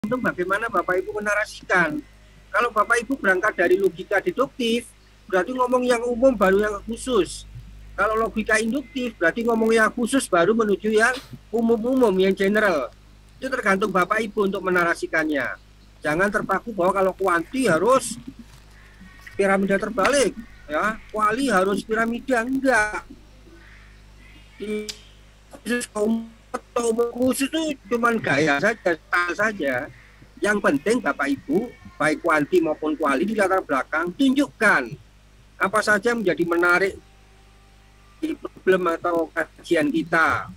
tergantung bagaimana Bapak Ibu menarasikan. Kalau Bapak Ibu berangkat dari logika deduktif, berarti ngomong yang umum baru yang khusus. Kalau logika induktif, berarti ngomong yang khusus baru menuju yang umum-umum, yang general. Itu tergantung Bapak Ibu untuk menarasikannya. Jangan terpaku bahwa kalau kuanti harus piramida terbalik, ya, kuali harus piramida, enggak. Di khusus atau khusus itu cuma gaya saja, style saja. Yang penting Bapak Ibu, baik kuanti maupun kuali di latar belakang, tunjukkan apa saja menjadi menarik di problem atau kajian kita.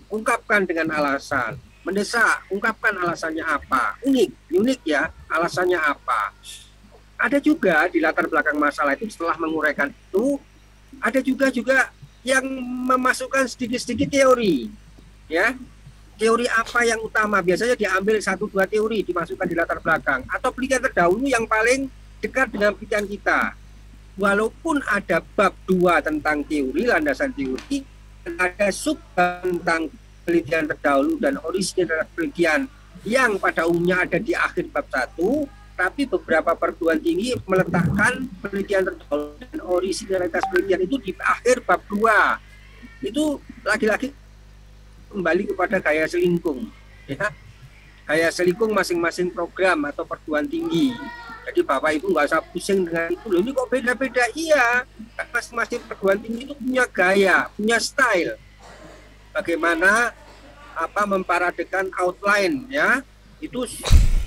Ungkapkan dengan alasan. Mendesak, ungkapkan alasannya apa. Unik ya, alasannya apa. Ada juga di latar belakang masalah itu setelah menguraikan itu, ada juga yang memasukkan sedikit-sedikit teori. Ya, teori apa yang utama, biasanya diambil 1-2 teori dimasukkan di latar belakang, atau penelitian terdahulu yang paling dekat dengan penelitian kita. Walaupun ada bab 2 tentang teori, landasan teori, ada sub tentang penelitian terdahulu dan orisinalitas penelitian yang pada umumnya ada di akhir bab 1, tapi beberapa perguruan tinggi meletakkan penelitian terdahulu dan orisinalitas penelitian itu di akhir bab 2. Itu lagi-lagi kembali kepada gaya selingkung, ya, gaya selingkung masing-masing program atau perguruan tinggi. Jadi Bapak Ibu nggak usah pusing dengan itu. Loh, ini kok beda-beda? Iya, masing-masing perguruan tinggi itu punya gaya, punya style. Bagaimana memparadekan outline, ya, itu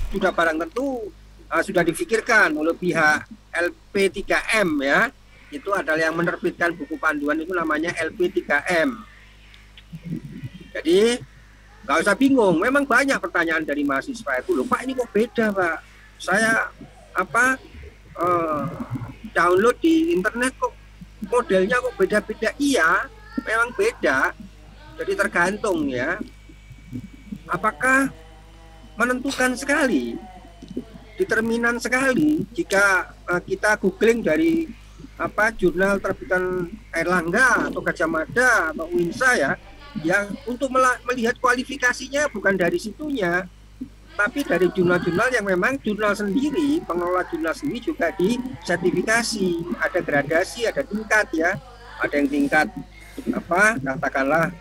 sudah barang tentu sudah difikirkan oleh pihak LP3M, ya. Itu adalah yang menerbitkan buku panduan, itu namanya LP3M. Jadi nggak usah bingung, memang banyak pertanyaan dari mahasiswa itu, loh Pak ini kok beda Pak, saya download di internet kok modelnya kok beda-beda. Iya, memang beda, jadi tergantung ya, apakah menentukan sekali, determinan sekali jika kita googling dari jurnal terbitan Airlangga atau Gajah Mada atau UINSA ya, yang untuk melihat kualifikasinya bukan dari situnya, tapi dari jurnal-jurnal yang memang jurnal sendiri, pengelola jurnal sendiri juga disertifikasi, ada gradasi, ada tingkat ya, ada yang tingkat katakanlah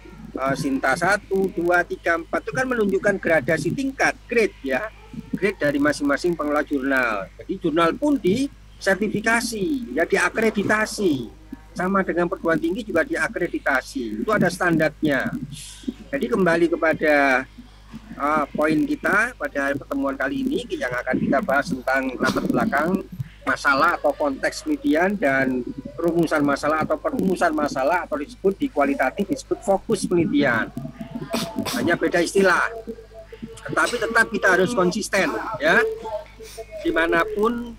Sinta 1, 2, 3, 4 itu kan menunjukkan gradasi tingkat, grade ya, grade dari masing-masing pengelola jurnal. Jadi jurnal pun disertifikasi, ya diakreditasi. Sama dengan perguruan tinggi juga diakreditasi, itu ada standarnya. Jadi kembali kepada poin kita pada pertemuan kali ini yang akan kita bahas tentang latar belakang masalah atau konteks penelitian dan perumusan masalah atau perumusan masalah, atau disebut di kualitatif disebut fokus penelitian. Hanya beda istilah, tetapi tetap kita harus konsisten ya, dimanapun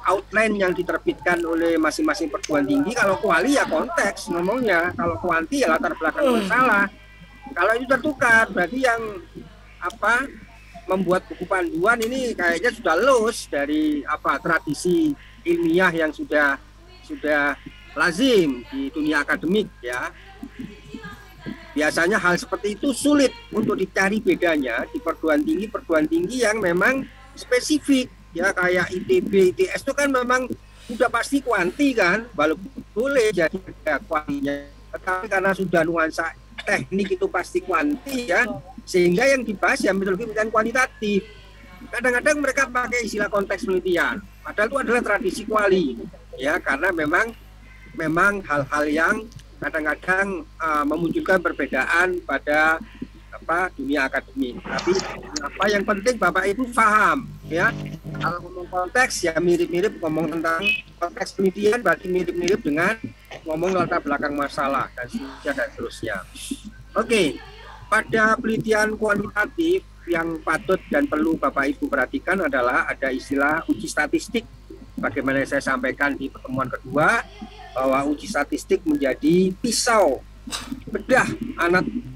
outline yang diterbitkan oleh masing-masing perguruan tinggi. Kalau kuali ya konteks ngomongnya, kalau kuanti ya latar belakang masalah. Kalau itu tertukar, berarti yang membuat buku panduan ini kayaknya sudah lolos dari tradisi ilmiah yang sudah lazim di dunia akademik ya. Biasanya hal seperti itu sulit untuk dicari bedanya di perguruan tinggi yang memang spesifik. Ya kayak ITB, ITS itu kan memang sudah pasti kuanti kan, walaupun boleh jadi kuantinya, tetapi karena sudah nuansa teknik itu pasti kuanti ya, sehingga yang dibahas ya metodologi penelitian kualitatif. Kadang-kadang mereka pakai istilah konteks penelitian, padahal itu adalah tradisi kuali ya, karena memang hal-hal yang kadang-kadang memunculkan perbedaan pada dunia akademik. Tapi yang penting Bapak Ibu paham ya, kalau ngomong konteks ya mirip-mirip ngomong tentang konteks penelitian, berarti mirip-mirip dengan ngomong latar belakang masalah dan seterusnya. Oke, pada penelitian kuantitatif yang patut dan perlu Bapak Ibu perhatikan adalah ada istilah uji statistik. Bagaimana saya sampaikan di pertemuan kedua, bahwa uji statistik menjadi pisau bedah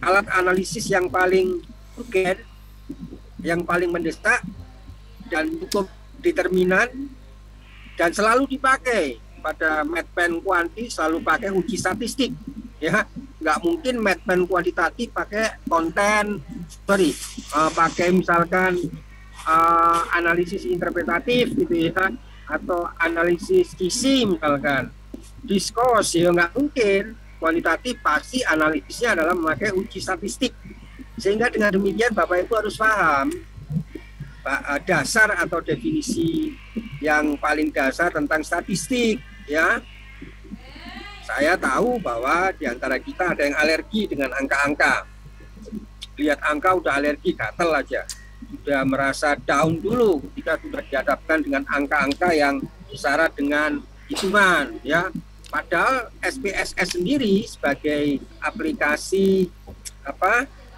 alat analisis yang paling urgen, yang paling mendesak dan cukup determinan, dan selalu dipakai pada medpen kuanti, selalu pakai uji statistik ya. Nggak mungkin medpen kuantitatif pakai konten pakai misalkan analisis interpretatif gitu ya, atau analisis isi misalkan, diskurs ya nggak mungkin. Kualitatif pasti analisisnya adalah memakai uji statistik. Sehingga dengan demikian Bapak Ibu harus paham dasar atau definisi yang paling dasar tentang statistik ya. Saya tahu bahwa di antara kita ada yang alergi dengan angka-angka. Lihat angka udah alergi, gatel aja. Sudah merasa down dulu ketika sudah dihadapkan dengan angka-angka yang syarat dengan hitungan ya. Padahal SPSS sendiri sebagai aplikasi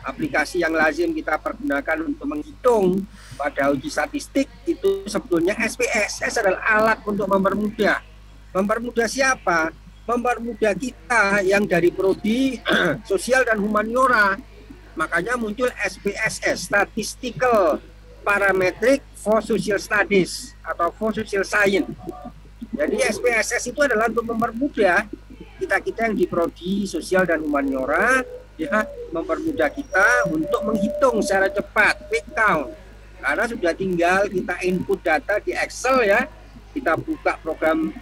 aplikasi yang lazim kita pergunakan untuk menghitung pada uji statistik, itu sebetulnya SPSS adalah alat untuk mempermudah. Mempermudah siapa? Mempermudah kita yang dari prodi sosial dan humaniora. Makanya muncul SPSS, Statistical Parametric for Social Studies atau for Social Science. Jadi SPSS itu adalah untuk mempermudah kita yang di prodi sosial dan humaniora, ya, mempermudah kita untuk menghitung secara cepat, quick count. Karena sudah tinggal kita input data di Excel ya, kita buka program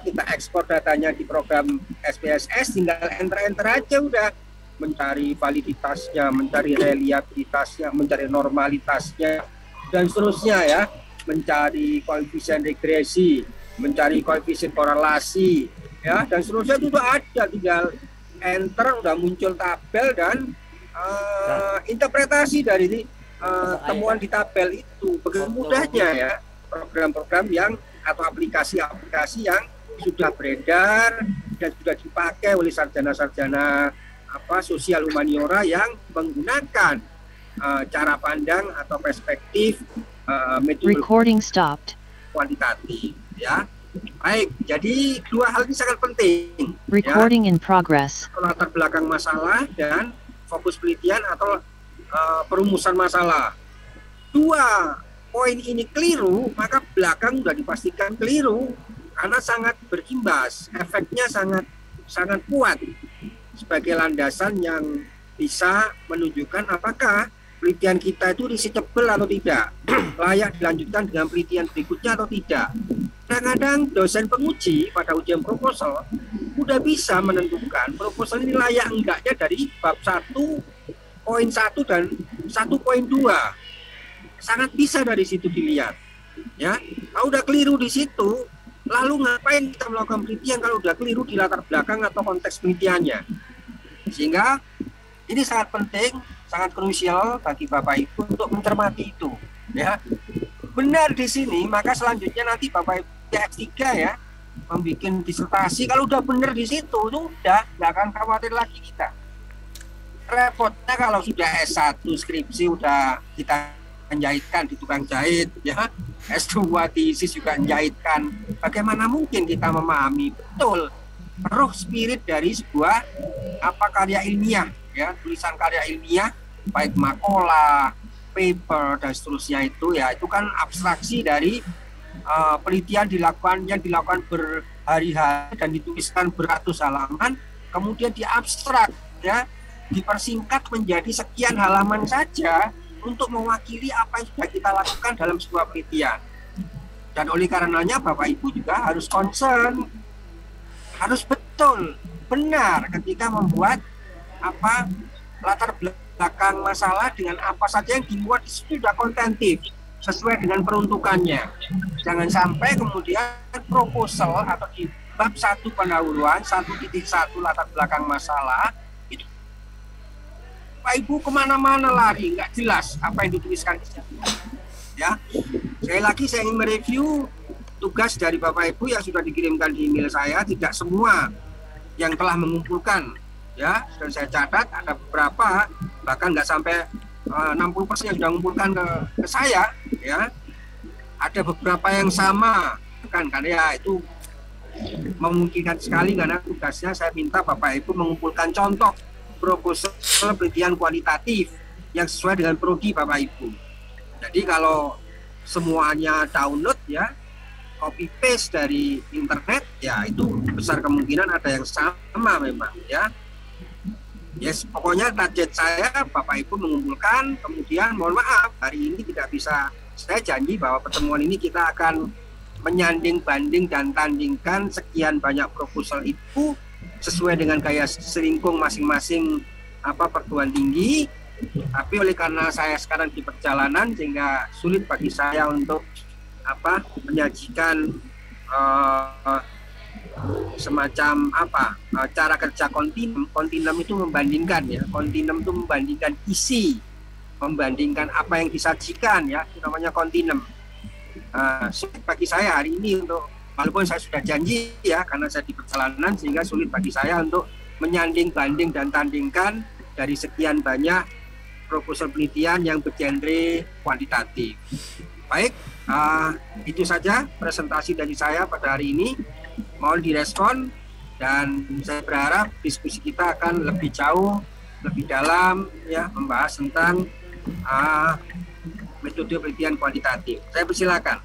kita ekspor datanya di program SPSS, tinggal enter aja udah. Mencari validitasnya, mencari reliabilitasnya, mencari normalitasnya, dan seterusnya ya, mencari koefisien regresi, mencari koefisien korelasi, ya, dan seterusnya itu udah ada, tinggal enter udah muncul tabel dan interpretasi dari temuan di tabel itu. Begitu mudahnya ya program-program yang atau aplikasi-aplikasi yang sudah beredar dan sudah dipakai oleh sarjana-sarjana sosial humaniora yang menggunakan cara pandang atau perspektif metode kuantitatif ya. Baik, jadi dua hal ini sangat penting. Recording in progress. Latar belakang masalah dan fokus penelitian atau perumusan masalah. Dua poin ini keliru, maka belakang sudah dipastikan keliru karena sangat berimbas, efeknya sangat kuat sebagai landasan yang bisa menunjukkan apakah penelitian kita itu researchable atau tidak, layak dilanjutkan dengan penelitian berikutnya atau tidak. Kadang-kadang dosen penguji pada ujian proposal udah bisa menentukan proposal ini layak enggaknya dari bab 1.1 dan 1.2. Sangat bisa dari situ dilihat. Ya, kalau udah keliru di situ, lalu ngapain kita melakukan penelitian kalau udah keliru di latar belakang atau konteks penelitiannya? Sehingga ini sangat penting, sangat krusial bagi Bapak Ibu untuk mencermati itu. Ya, benar di sini, maka selanjutnya nanti Bapak Ibu S3 ya, membuat disertasi. Kalau udah benar di situ, sudah nggak akan khawatir lagi kita. Repotnya kalau sudah S1 skripsi udah kita menjahitkan di tukang jahit, ya. S2 tesis juga menjahitkan. Bagaimana mungkin kita memahami betul roh spirit dari sebuah karya ilmiah, ya, tulisan karya ilmiah, baik makalah, paper dan seterusnya itu kan abstraksi dari penelitian yang dilakukan berhari-hari dan dituliskan beratus halaman, kemudian diabstrak, ya, dipersingkat menjadi sekian halaman saja untuk mewakili apa yang sudah kita lakukan dalam sebuah penelitian. Dan oleh karenanya Bapak Ibu juga harus concern, harus betul, benar ketika membuat latar belakang masalah dengan apa saja yang dimuat di situ sudah kontentif, sesuai dengan peruntukannya. Jangan sampai kemudian proposal atau di bab 1 pendahuluan 1.1 latar belakang masalah itu Pak Ibu kemana-mana lari, nggak jelas apa yang dituliskan di situ. Ya, sekali lagi saya ingin mereview tugas dari Bapak Ibu yang sudah dikirimkan di email saya. Tidak semua yang telah mengumpulkan, ya, dan saya catat ada beberapa bahkan nggak sampai 60% yang sudah mengumpulkan ke saya, ya. Ada beberapa yang sama kan, karena ya itu memungkinkan sekali karena tugasnya saya minta Bapak Ibu mengumpulkan contoh proposal penelitian kualitatif yang sesuai dengan prodi Bapak Ibu. Jadi kalau semuanya download, ya, copy paste dari internet, ya itu besar kemungkinan ada yang sama memang, ya. Yes, pokoknya target saya Bapak Ibu mengumpulkan, kemudian mohon maaf hari ini tidak bisa, saya janji bahwa pertemuan ini kita akan menyanding banding dan tandingkan sekian banyak proposal itu sesuai dengan gaya selingkung masing-masing perguruan tinggi. Tapi oleh karena saya sekarang di perjalanan sehingga sulit bagi saya untuk menyajikan semacam cara kerja kontinem itu membandingkan ya, kontinem itu membandingkan isi, membandingkan apa yang disajikan ya, itu namanya kontinem. Sulit bagi saya hari ini untuk, walaupun saya sudah janji ya, karena saya di perjalanan sehingga sulit bagi saya untuk menyanding banding dan tandingkan dari sekian banyak proposal penelitian yang bergenre kuantitatif. Baik, itu saja presentasi dari saya pada hari ini. Mohon direspon dan saya berharap diskusi kita akan lebih jauh, lebih dalam ya, membahas tentang metode penelitian kuantitatif. Saya persilakan.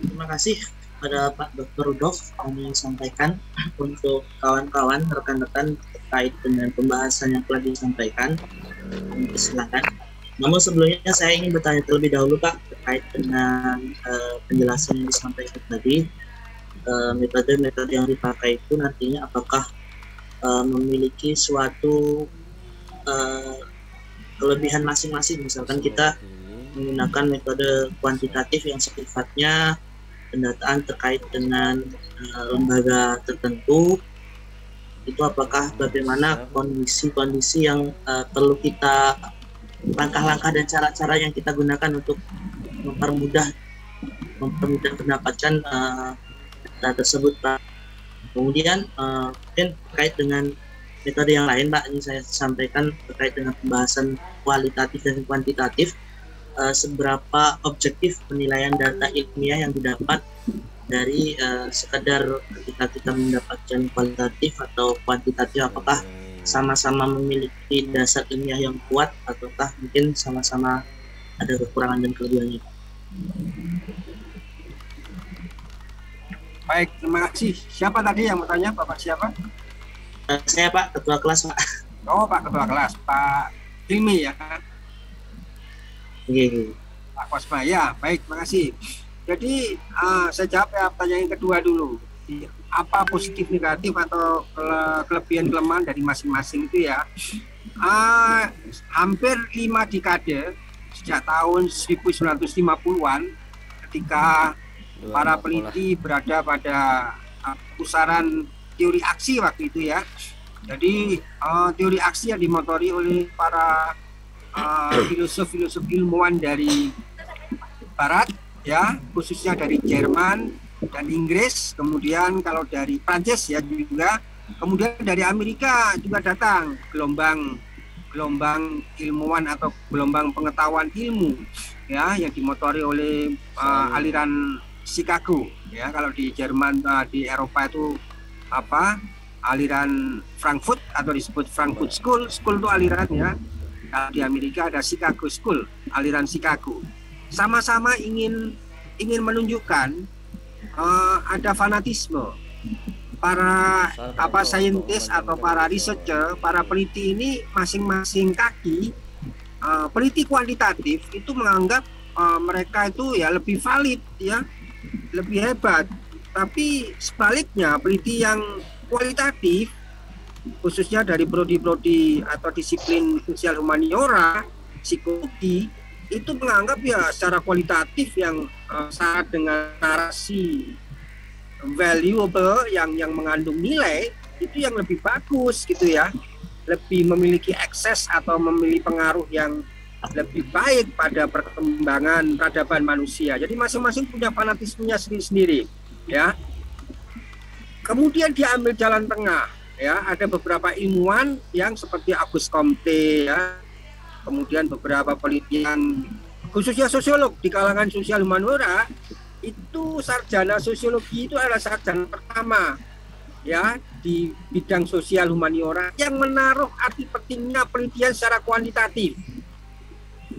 Terima kasih pada Pak Dr. Rudolf kami sampaikan untuk kawan-kawan, rekan-rekan terkait dengan pembahasan yang telah disampaikan. Silakan. Namun sebelumnya saya ingin bertanya terlebih dahulu Pak terkait dengan penjelasan yang disampaikan tadi. Metode-metode yang dipakai itu nantinya apakah memiliki suatu kelebihan masing-masing. Misalkan kita menggunakan metode kuantitatif yang sifatnya pendataan terkait dengan lembaga tertentu, itu apakah bagaimana kondisi-kondisi yang perlu kita, langkah-langkah dan cara-cara yang kita gunakan untuk mempermudah mendapatkan data tersebut Pak. Kemudian mungkin terkait dengan metode yang lain Pak, ini saya sampaikan terkait dengan pembahasan kualitatif dan kuantitatif, seberapa objektif penilaian data ilmiah yang didapat dari sekedar ketika kita mendapatkan kualitatif atau kuantitatif, apakah sama-sama memiliki dasar ilmiah yang kuat ataukah mungkin sama-sama ada kekurangan dan kelebihannya. Baik, terima kasih. Siapa tadi yang bertanya? Bapak siapa? Saya Pak, ketua kelas Pak. Oh Pak ketua kelas, Pak Hilmi ya. Iya. Pak Kosma ya, baik, terima kasih. Jadi saya jawab ya pertanyaan yang kedua dulu. Apa positif negatif atau kelebihan kelemahan dari masing-masing itu ya. Hampir 5 dekade sejak tahun 1950-an ketika para peneliti berada pada pusaran teori aksi waktu itu ya. Jadi teori aksi yang dimotori oleh para filosof ilmuwan dari Barat ya, khususnya dari Jerman dan Inggris, kemudian kalau dari Prancis ya juga, kemudian dari Amerika juga datang gelombang ilmuwan atau gelombang pengetahuan ilmu ya yang dimotori oleh aliran Chicago ya. Kalau di Jerman, di Eropa itu aliran Frankfurt atau disebut Frankfurt School itu aliran ya. Kalau di Amerika ada Chicago School, aliran Chicago. Sama-sama ingin menunjukkan ada fanatisme para saintis atau para researcher, para peneliti ini masing-masing kaki. Peneliti kuantitatif itu menganggap mereka itu ya lebih valid ya, lebih hebat. Tapi sebaliknya peneliti yang kualitatif, khususnya dari prodi-prodi atau disiplin sosial humaniora, psikologi, itu menganggap ya secara kualitatif yang syarat dengan narasi valuable yang mengandung nilai itu yang lebih bagus gitu ya, lebih memiliki akses atau memiliki pengaruh yang lebih baik pada perkembangan peradaban manusia. Jadi masing-masing punya fanatismenya sendiri-sendiri ya. Kemudian diambil jalan tengah ya, ada beberapa ilmuwan yang seperti Auguste Comte ya, kemudian beberapa penelitian khususnya sosiolog di kalangan sosial humaniora, itu sarjana sosiologi itu adalah sarjana pertama ya di bidang sosial humaniora yang menaruh arti pentingnya penelitian secara kuantitatif,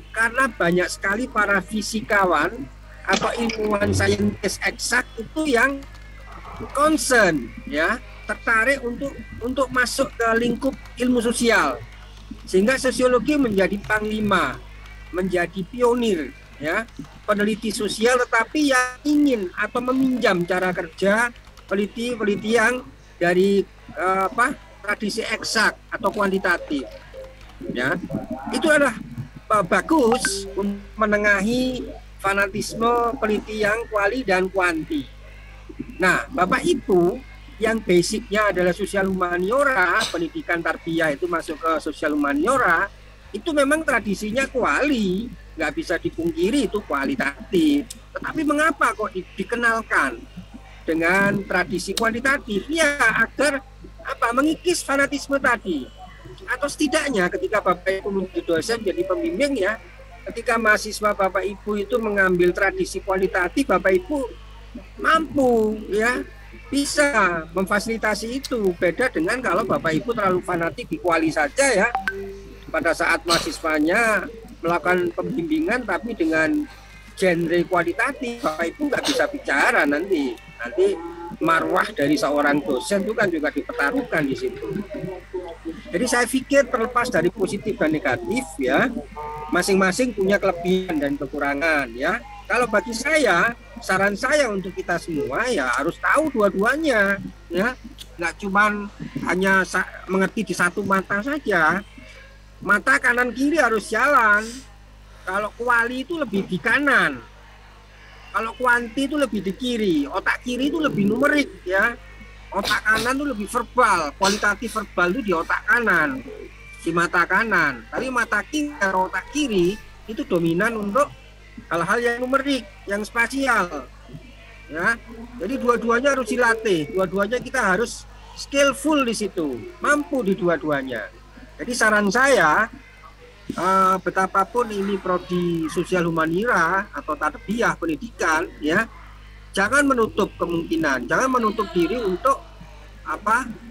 karena banyak sekali para fisikawan atau ilmuwan saintis eksak itu yang concern ya tertarik untuk masuk ke lingkup ilmu sosial, sehingga sosiologi menjadi panglima, menjadi pionir, ya, peneliti sosial, tetapi yang ingin atau meminjam cara kerja peneliti yang dari tradisi eksak atau kuantitatif, ya, itu adalah bagus untuk menengahi fanatisme peneliti yang kuali dan kuanti. Nah, Bapak Ibu yang basicnya adalah sosial humaniora, pendidikan tarbiyah itu masuk ke sosial humaniora, itu memang tradisinya kuali, nggak bisa dipungkiri itu kualitatif. Tetapi mengapa kok dikenalkan dengan tradisi kuantitatif? Ya, agar mengikis fanatisme tadi. Atau setidaknya ketika Bapak Ibu menjadi dosen, jadi pembimbing, ya, ketika mahasiswa Bapak Ibu itu mengambil tradisi kualitatif, Bapak Ibu mampu, ya, bisa memfasilitasi itu. Beda dengan kalau Bapak Ibu terlalu fanatik di kuali saja, ya, pada saat mahasiswanya melakukan pembimbingan tapi dengan genre kualitatif, Bapak Ibu nggak bisa bicara nanti marwah dari seorang dosen itu kan juga dipertaruhkan di situ. Jadi saya pikir terlepas dari positif dan negatif, ya, masing-masing punya kelebihan dan kekurangan, ya. Kalau bagi saya, saran saya untuk kita semua, ya, harus tahu dua-duanya, ya, nggak cuman hanya mengerti di satu mata saja. Mata kanan kiri harus jalan. Kalau kuali itu lebih di kanan, kalau kuanti itu lebih di kiri, otak kiri itu lebih numerik, ya, otak kanan itu lebih verbal, kualitatif verbal itu di otak kanan, di mata kanan. Tapi mata kiri atau otak kiri itu dominan untuk hal-hal yang numerik, yang spasial, ya. Jadi dua-duanya harus dilatih, dua-duanya kita harus skillful di situ, mampu di dua-duanya. Jadi saran saya, betapapun ini prodi sosial humaniora atau tarbiyah pendidikan, ya, jangan menutup kemungkinan, jangan menutup diri untuk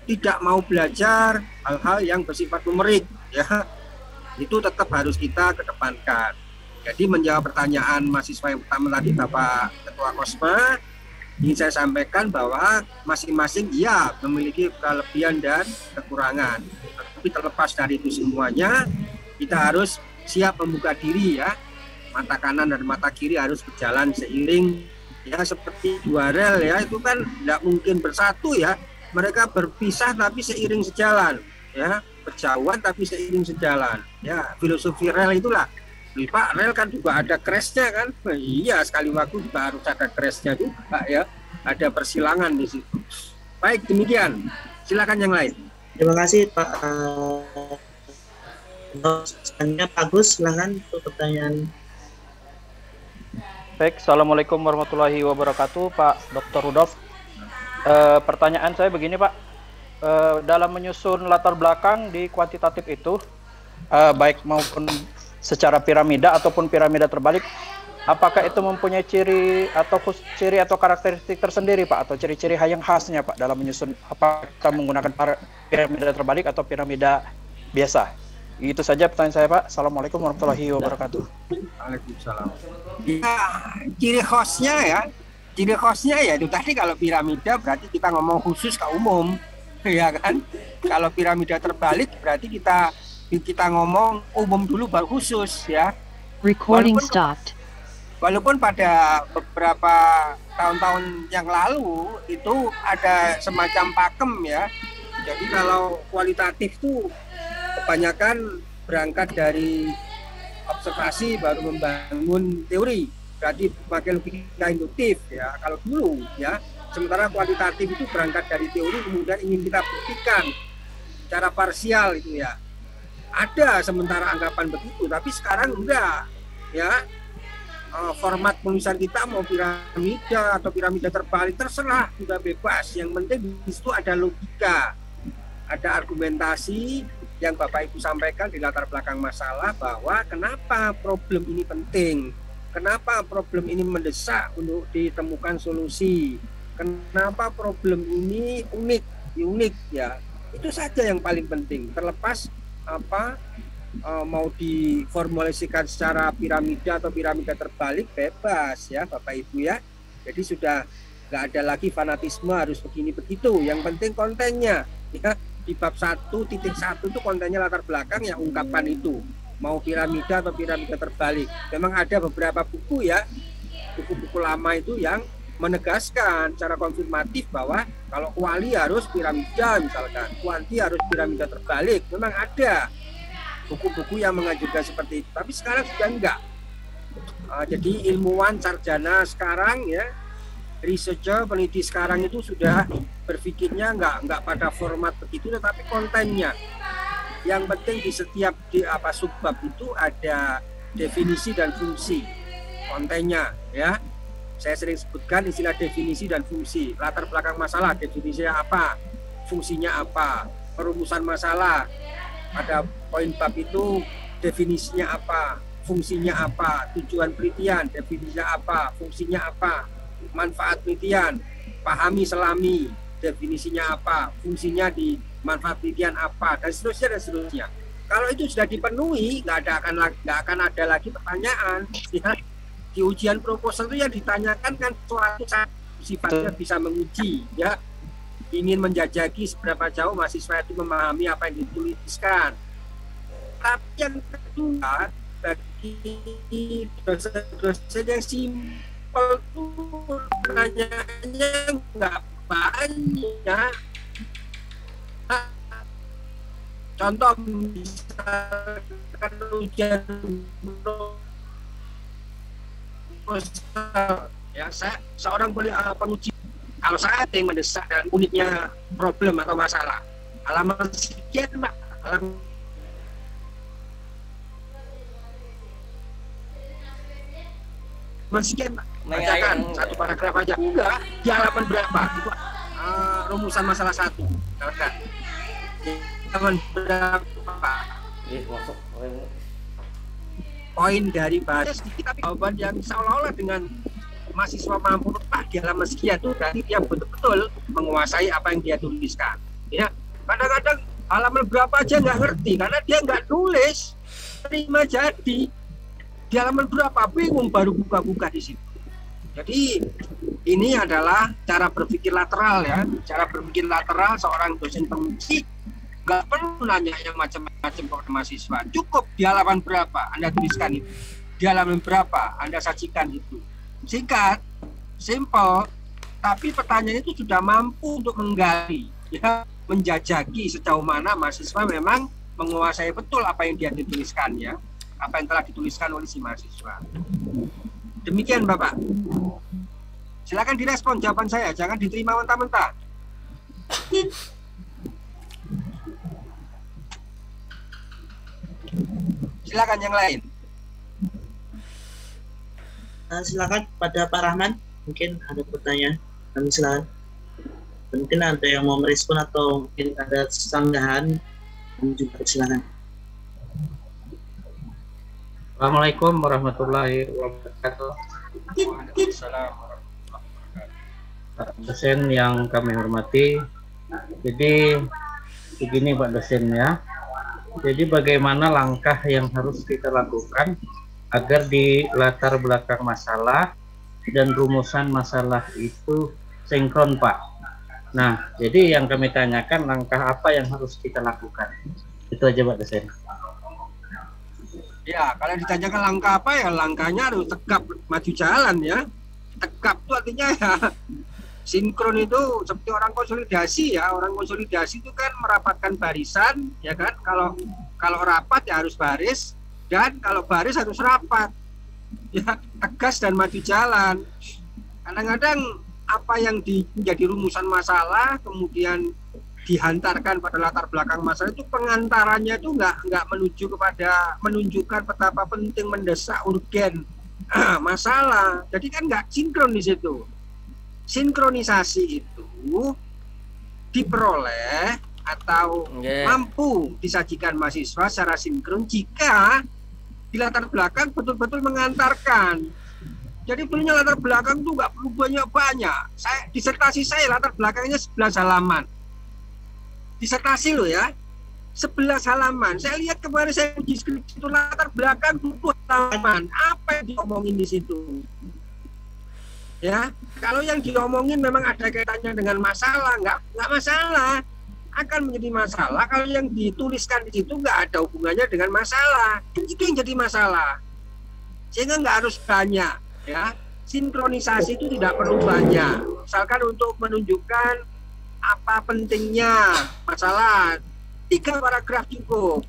tidak mau belajar hal-hal yang bersifat numerik, ya. Itu tetap harus kita kedepankan. Jadi menjawab pertanyaan mahasiswa yang pertama tadi, Bapak Ketua Kosma, ingin saya sampaikan bahwa masing-masing memiliki kelebihan dan kekurangan. Tapi terlepas dari itu semuanya, kita harus siap membuka diri, ya. Mata kanan dan mata kiri harus berjalan seiring, ya, seperti dua rel, ya, itu kan tidak mungkin bersatu, ya. Mereka berpisah tapi seiring sejalan, ya, berjauhan tapi seiring sejalan, ya. Filosofi rel itulah. Pak, rel kan juga ada crashnya kan? Iya, sekali waktu juga harus ada crashnya juga, ya. Ada persilangan di situ. Baik, demikian. Silakan yang lain. Terima kasih Pak. Pak Agus, silakan untuk pertanyaan. Baik, Assalamualaikum warahmatullahi wabarakatuh, Pak Dr. Rudolf. Pertanyaan saya begini, Pak. Dalam menyusun latar belakang di kuantitatif itu, baik maupun secara piramida ataupun piramida terbalik, apakah itu mempunyai ciri atau karakteristik tersendiri, Pak, atau ciri-ciri yang khasnya, Pak, dalam menyusun, apakah kita menggunakan piramida terbalik atau piramida biasa? Itu saja pertanyaan saya, Pak. Assalamualaikum warahmatullahi wabarakatuh. Waalaikumsalam. Ya, ciri khasnya ya itu tadi. Kalau piramida berarti kita ngomong khusus ke umum, ya kan? Kalau piramida terbalik berarti kita ngomong umum dulu baru khusus, ya. Recording stopped. Walaupun pada beberapa tahun-tahun yang lalu itu ada semacam pakem, ya. Jadi kalau kualitatif tuh kebanyakan berangkat dari observasi baru membangun teori, berarti pakai logika induktif, ya, kalau dulu, ya. Sementara kualitatif itu berangkat dari teori kemudian ingin kita buktikan secara parsial itu, ya. Ada sementara anggapan begitu, tapi sekarang enggak, ya. Format penulisan kita mau piramida atau piramida terbalik terserah, juga bebas. Yang penting di situ ada logika, ada argumentasi yang Bapak Ibu sampaikan di latar belakang masalah, bahwa kenapa problem ini penting, kenapa problem ini mendesak untuk ditemukan solusi, kenapa problem ini unik, ya. Itu saja yang paling penting. Terlepas mau diformulasikan secara piramida atau piramida terbalik, bebas, ya Bapak Ibu, ya. Jadi sudah nggak ada lagi fanatisme harus begini begitu. Yang penting kontennya. Ya, di bab 1.1 itu kontennya latar belakang yang ungkapan itu. Mau piramida atau piramida terbalik. Memang ada beberapa buku ya, buku-buku lama itu yang menegaskan secara konfirmatif bahwa kalau kuali harus piramida misalkan, kuanti harus piramida terbalik. Memang ada buku-buku yang mengajukan seperti itu, tapi sekarang sudah enggak. Jadi ilmuwan sarjana sekarang ya, researcher, peneliti sekarang itu sudah berpikirnya enggak pada format begitu, tetapi kontennya. Yang penting di setiap subbab itu ada definisi dan fungsi kontennya ya. Saya sering sebutkan istilah definisi dan fungsi. Latar belakang masalah, definisinya apa, fungsinya apa, perumusan masalah. Pada poin bab itu definisinya apa, fungsinya apa, tujuan penelitian, definisinya apa, fungsinya apa, manfaat penelitian, pahami selami, definisinya apa, fungsinya di manfaat penelitian apa, dan seterusnya dan seterusnya. Kalau itu sudah dipenuhi, nggak akan ada lagi pertanyaan. Ya. Di ujian proposal itu yang ditanyakan kan suatu sifatnya bisa menguji, ya, ingin menjajaki seberapa jauh mahasiswa itu memahami apa yang dituliskan. Tapi yang kedua, bagi dosen-dosen yang simpel itu pertanyaannya nggak banyak. Contoh misalkan ujian ya, saya seorang penguji, kalau saya ada yang mendesak dan unitnya problem atau masalah, halaman sekian Pak, halaman sekian Pak, bacakan satu paragraf aja. Enggak, di halaman berapa itu rumusan masalah satu, misalkan halaman berapa poin dari bahasa sedikit, tapi jawaban yang seolah-olah dengan mahasiswa mampu di halaman sekian itu berarti dia betul-betul menguasai apa yang dia tuliskan. Ya, kadang-kadang halaman berapa aja nggak ngerti karena dia nggak tulis, terima jadi di halaman berapa bingung baru buka-buka di situ. Jadi ini adalah cara berpikir lateral ya, cara berpikir lateral seorang dosen penguji. Nggak perlu nanya yang macam-macam kepada mahasiswa. Cukup di halaman berapa Anda tuliskan itu. Di halaman berapa Anda sajikan itu. Singkat, simple, tapi pertanyaan itu sudah mampu untuk menggali, ya, menjajaki sejauh mana mahasiswa memang menguasai betul apa yang dia dituliskan ya. Apa yang telah dituliskan oleh si mahasiswa. Demikian Bapak. Silakan direspon jawaban saya, jangan diterima mentah-mentah. Silakan yang lain. Silakan pada Pak Rahman, mungkin ada pertanyaan. Kami silakan. Mungkin ada yang mau merespon atau mungkin ada sanggahan. Kami juga silakan. Assalamualaikum warahmatullahi wabarakatuh. Waalaikumsalam. Pak dosen yang kami hormati. Jadi begini Pak dosen ya. Jadi bagaimana langkah yang harus kita lakukan agar di latar belakang masalah dan rumusan masalah itu sinkron Pak. Nah, jadi yang kami tanyakan langkah apa yang harus kita lakukan. Itu aja Pak dosen. Ya, kalau ditanyakan langkah apa ya, langkahnya harus tegap maju jalan ya. Tegap itu artinya ya sinkron itu seperti orang konsolidasi ya. Orang konsolidasi itu kan merapatkan barisan ya kan. Kalau rapat ya harus baris, dan kalau baris harus rapat. Ya, tegas dan maju jalan. Kadang-kadang apa yang menjadi rumusan masalah kemudian dihantarkan pada latar belakang masalah itu pengantarannya itu nggak menunjukkan betapa penting, mendesak, urgen masalah. Jadi kan nggak sinkron di situ. Sinkronisasi itu diperoleh atau mampu disajikan mahasiswa secara sinkron jika di latar belakang betul-betul mengantarkan. Jadi punya latar belakang itu nggak perlu banyak-banyak. Disertasi saya latar belakangnya 11 halaman. Disertasi loh ya, 11 halaman. Saya lihat kemarin saya uji skripsi itu latar belakang 20 halaman. Apa yang diomongin di situ? Ya, kalau yang diomongin memang ada kaitannya dengan masalah, nggak masalah, akan menjadi masalah kalau yang dituliskan di situ nggak ada hubungannya dengan masalah. Itu yang jadi masalah. Sehingga nggak harus banyak, ya. Sinkronisasi itu tidak perlu banyak. Misalkan untuk menunjukkan apa pentingnya masalah, 3 paragraf cukup.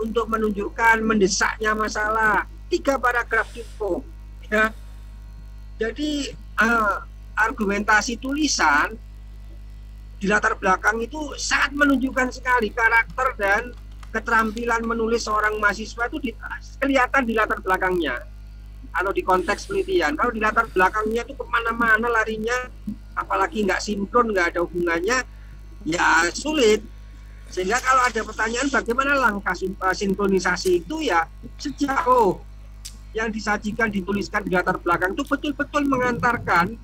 Untuk menunjukkan mendesaknya masalah, 3 paragraf cukup. Ya. Jadi argumentasi tulisan di latar belakang itu sangat menunjukkan sekali karakter dan keterampilan menulis seorang mahasiswa itu kelihatan di latar belakangnya. Kalau di konteks penelitian, kalau di latar belakangnya itu kemana-mana larinya, apalagi nggak sinkron, nggak ada hubungannya, ya sulit. Sehingga kalau ada pertanyaan bagaimana langkah sinkronisasi itu, ya sejauh yang disajikan, dituliskan di latar belakang itu betul-betul mengantarkan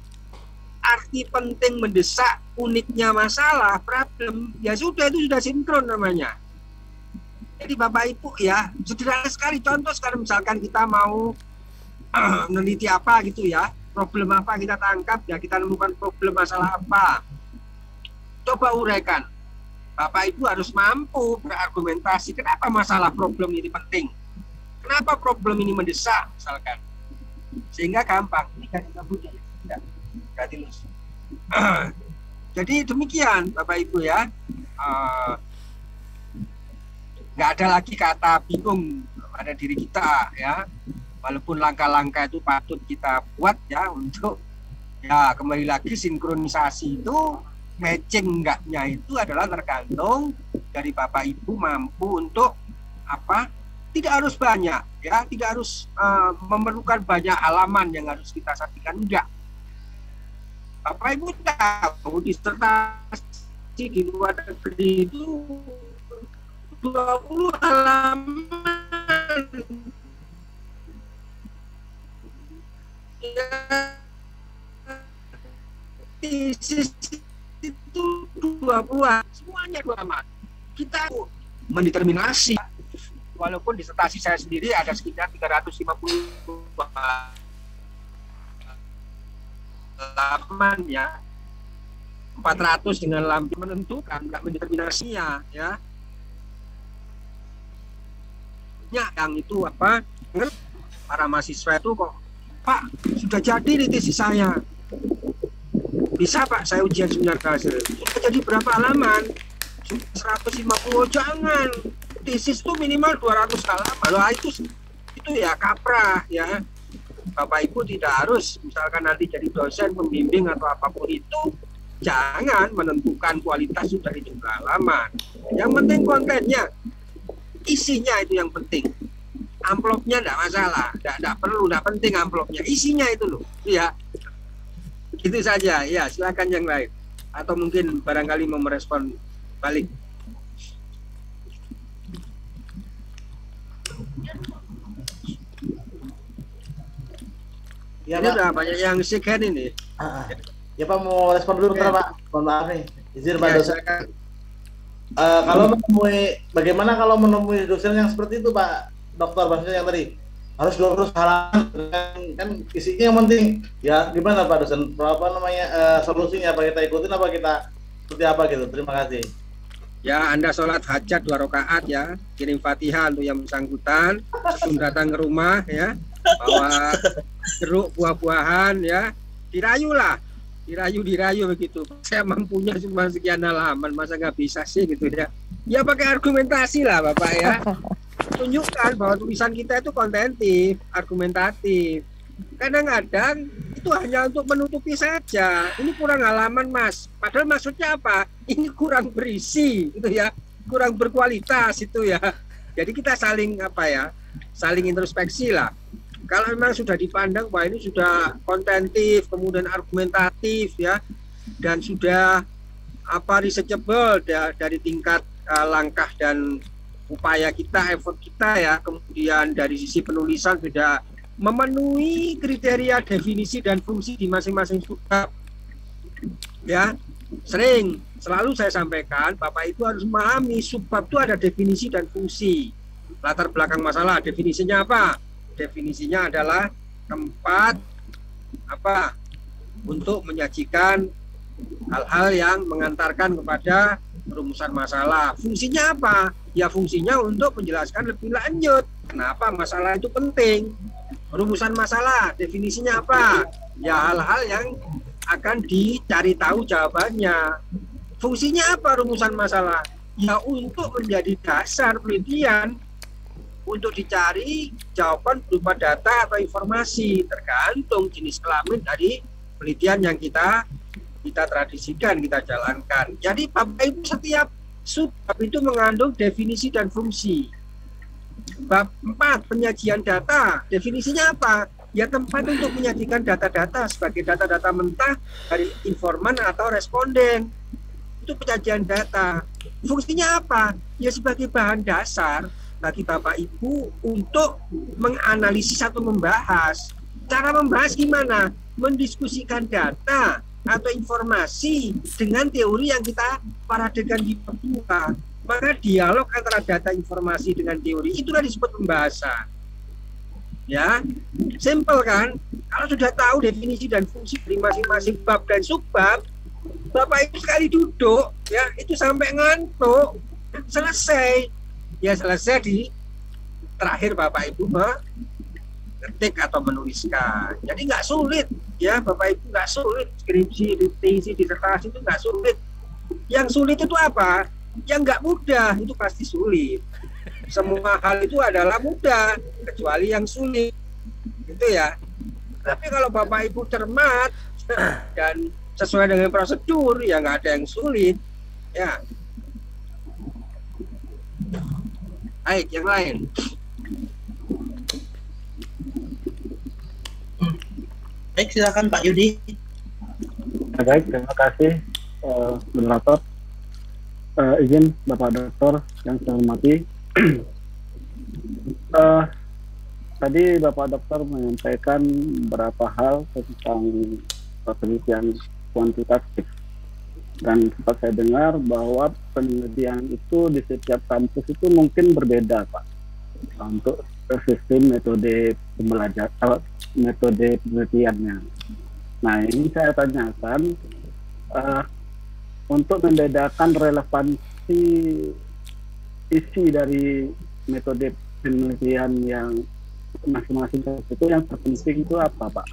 arti penting, mendesak, uniknya masalah, problem, ya sudah, itu sudah sinkron namanya. Jadi Bapak Ibu ya, sederhana sekali contoh sekarang misalkan kita mau meneliti apa gitu ya, problem apa kita tangkap, ya kita nemukan problem masalah apa, coba uraikan. Bapak Ibu harus mampu berargumentasi kenapa masalah problem ini penting, kenapa problem ini mendesak misalkan, sehingga gampang. Ini ganti kabutnya ya, tidak ganti lus. Jadi demikian Bapak Ibu ya, nggak ada lagi kata bingung pada diri kita ya, walaupun langkah-langkah itu patut kita buat ya untuk ya kembali lagi sinkronisasi itu matching enggaknya itu adalah tergantung dari Bapak Ibu mampu untuk apa, tidak harus banyak ya, tidak harus memerlukan banyak halaman yang harus kita sajikan, enggak. Bapak Ibu tahu disertasi di luar negeri itu 20 halaman ya, tesis itu 20-an, semuanya 2 halaman. Kita mendeterminasi, walaupun disertasi saya sendiri ada sekitar 350 halaman ya, 400 dengan lampu menentukan, nggak mendeterminasinya ya. Yang itu apa, para mahasiswa itu kok, Pak sudah jadi nih tesis saya, bisa Pak saya ujian seminar hasil, sudah jadi berapa halaman, 150, jangan, tesis itu minimal 200 halaman. Loh, itu ya kaprah ya. Bapak Ibu tidak harus misalkan nanti jadi dosen pembimbing atau apapun itu, jangan menentukan kualitas sudah di jumlah halaman. Yang penting kontennya, isinya itu yang penting. Amplopnya tidak masalah, tidak perlu, tidak penting amplopnya, isinya itu loh ya. Itu saja ya, silakan yang lain atau mungkin barangkali mau merespon balik. Ya, ini Pak. udah banyak yang second ini. Ya Pak, mau respon dulu bentar Pak. Mohon maaf nih, izin Pak Ya, dosen. silakan. Kalau bagaimana kalau menemui dosen yang seperti itu Pak Dokter, maksudnya yang tadi harus 200 halaman kan isinya yang penting ya, gimana Pak dosen, apa namanya solusinya, apa kita ikutin apa kita seperti apa gitu. Terima kasih ya. Anda sholat hajat 2 rakaat ya, kirim Fatihah untuk yang bersangkutan, sebelum datang ke rumah ya, bawa jeruk, buah-buahan ya, dirayu begitu. Saya mampunya cuma sekian halaman, masa nggak bisa sih gitu ya. Ya pakai argumentasi lah Bapak ya. Tunjukkan bahwa tulisan kita itu kontentif, argumentatif. Kadang-kadang itu hanya untuk menutupi saja. Ini kurang halaman Mas. Padahal maksudnya apa? Ini kurang berisi gitu ya, kurang berkualitas itu ya. Jadi kita saling saling introspeksi lah. Kalau memang sudah dipandang bahwa ini sudah kontentif, kemudian argumentatif ya, dan sudah researchable dari tingkat langkah dan upaya kita, effort kita ya, kemudian dari sisi penulisan sudah memenuhi kriteria definisi dan fungsi di masing-masing subbab ya. Selalu saya sampaikan, Bapak Ibu harus memahami subbab itu ada definisi dan fungsi. Latar belakang masalah, definisinya apa? Definisinya adalah tempat untuk menyajikan hal-hal yang mengantarkan kepada perumusan masalah. Fungsinya apa? Ya fungsinya untuk menjelaskan lebih lanjut kenapa masalah itu penting. Perumusan masalah, definisinya apa? Ya hal-hal yang akan dicari tahu jawabannya. Fungsinya apa rumusan masalah? Ya untuk menjadi dasar penelitian, untuk dicari jawaban berupa data atau informasi tergantung jenis kelamin dari penelitian yang kita tradisikan, kita jalankan. Jadi Bapak Ibu setiap subbab itu mengandung definisi dan fungsi. Bab 4 penyajian data, definisinya apa? Ya tempat untuk menyajikan data-data sebagai data-data mentah dari informan atau responden. Itu penyajian data. Fungsinya apa? Ya sebagai bahan dasar bagi Bapak Ibu untuk menganalisis atau membahas. Cara membahas gimana? Mendiskusikan data atau informasi dengan teori yang kita paradekan di bab 2. Maka dialog antara data informasi dengan teori itulah disebut pembahasan. Ya, simpel kan? Kalau sudah tahu definisi dan fungsi dari masing-masing bab dan subbab, Bapak Ibu sekali duduk, ya itu sampai ngantuk, selesai. Ya selesai di terakhir Bapak Ibu mengetik atau menuliskan. Jadi nggak sulit, ya Bapak Ibu nggak sulit. Skripsi, tesis, disertasi itu nggak sulit. Yang sulit itu apa? Yang nggak mudah itu pasti sulit. Semua hal itu adalah mudah kecuali yang sulit, gitu ya. Tapi kalau Bapak Ibu cermat dan sesuai dengan prosedur, ya nggak ada yang sulit, ya. Baik, yang lain. Baik, silakan Pak Yudi. Baik, terima kasih moderator. Izin Bapak Dokter yang saya hormati. Tadi Bapak Dokter menyampaikan beberapa hal tentang penelitian kuantitatif, dan sempat saya dengar bahwa penelitian itu di setiap kampus itu mungkin berbeda, Pak, untuk sistem metode pembelajaran, metode penelitiannya. Nah, ini saya tanyakan untuk membedakan relevansi isi dari metode penelitian yang masing-masing itu, yang terpenting itu apa, Pak?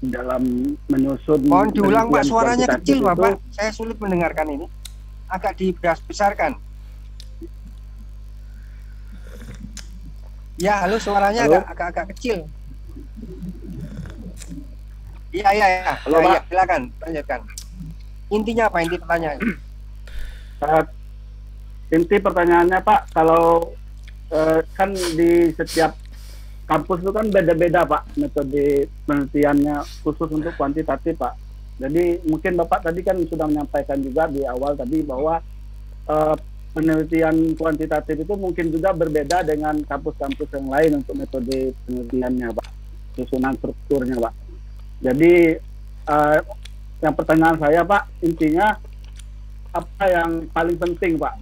Dalam menyusun. Mohon diulang Pak, suaranya kecil Bapak, saya sulit mendengarkan ini. Agak dibesarkan. Ya, halo, suaranya agak kecil. Iya. Halo, Pak. Ya, silakan lanjutkan. Intinya apa inti pertanyaan? Inti pertanyaannya Pak, kalau kan di setiap kampus itu kan beda-beda Pak metode penelitiannya khusus untuk kuantitatif Pak. Jadi mungkin Bapak tadi kan sudah menyampaikan juga di awal tadi bahwa penelitian kuantitatif itu mungkin juga berbeda dengan kampus-kampus yang lain untuk metode penelitiannya Pak, susunan strukturnya Pak. Jadi yang pertanyaan saya Pak, intinya apa yang paling penting Pak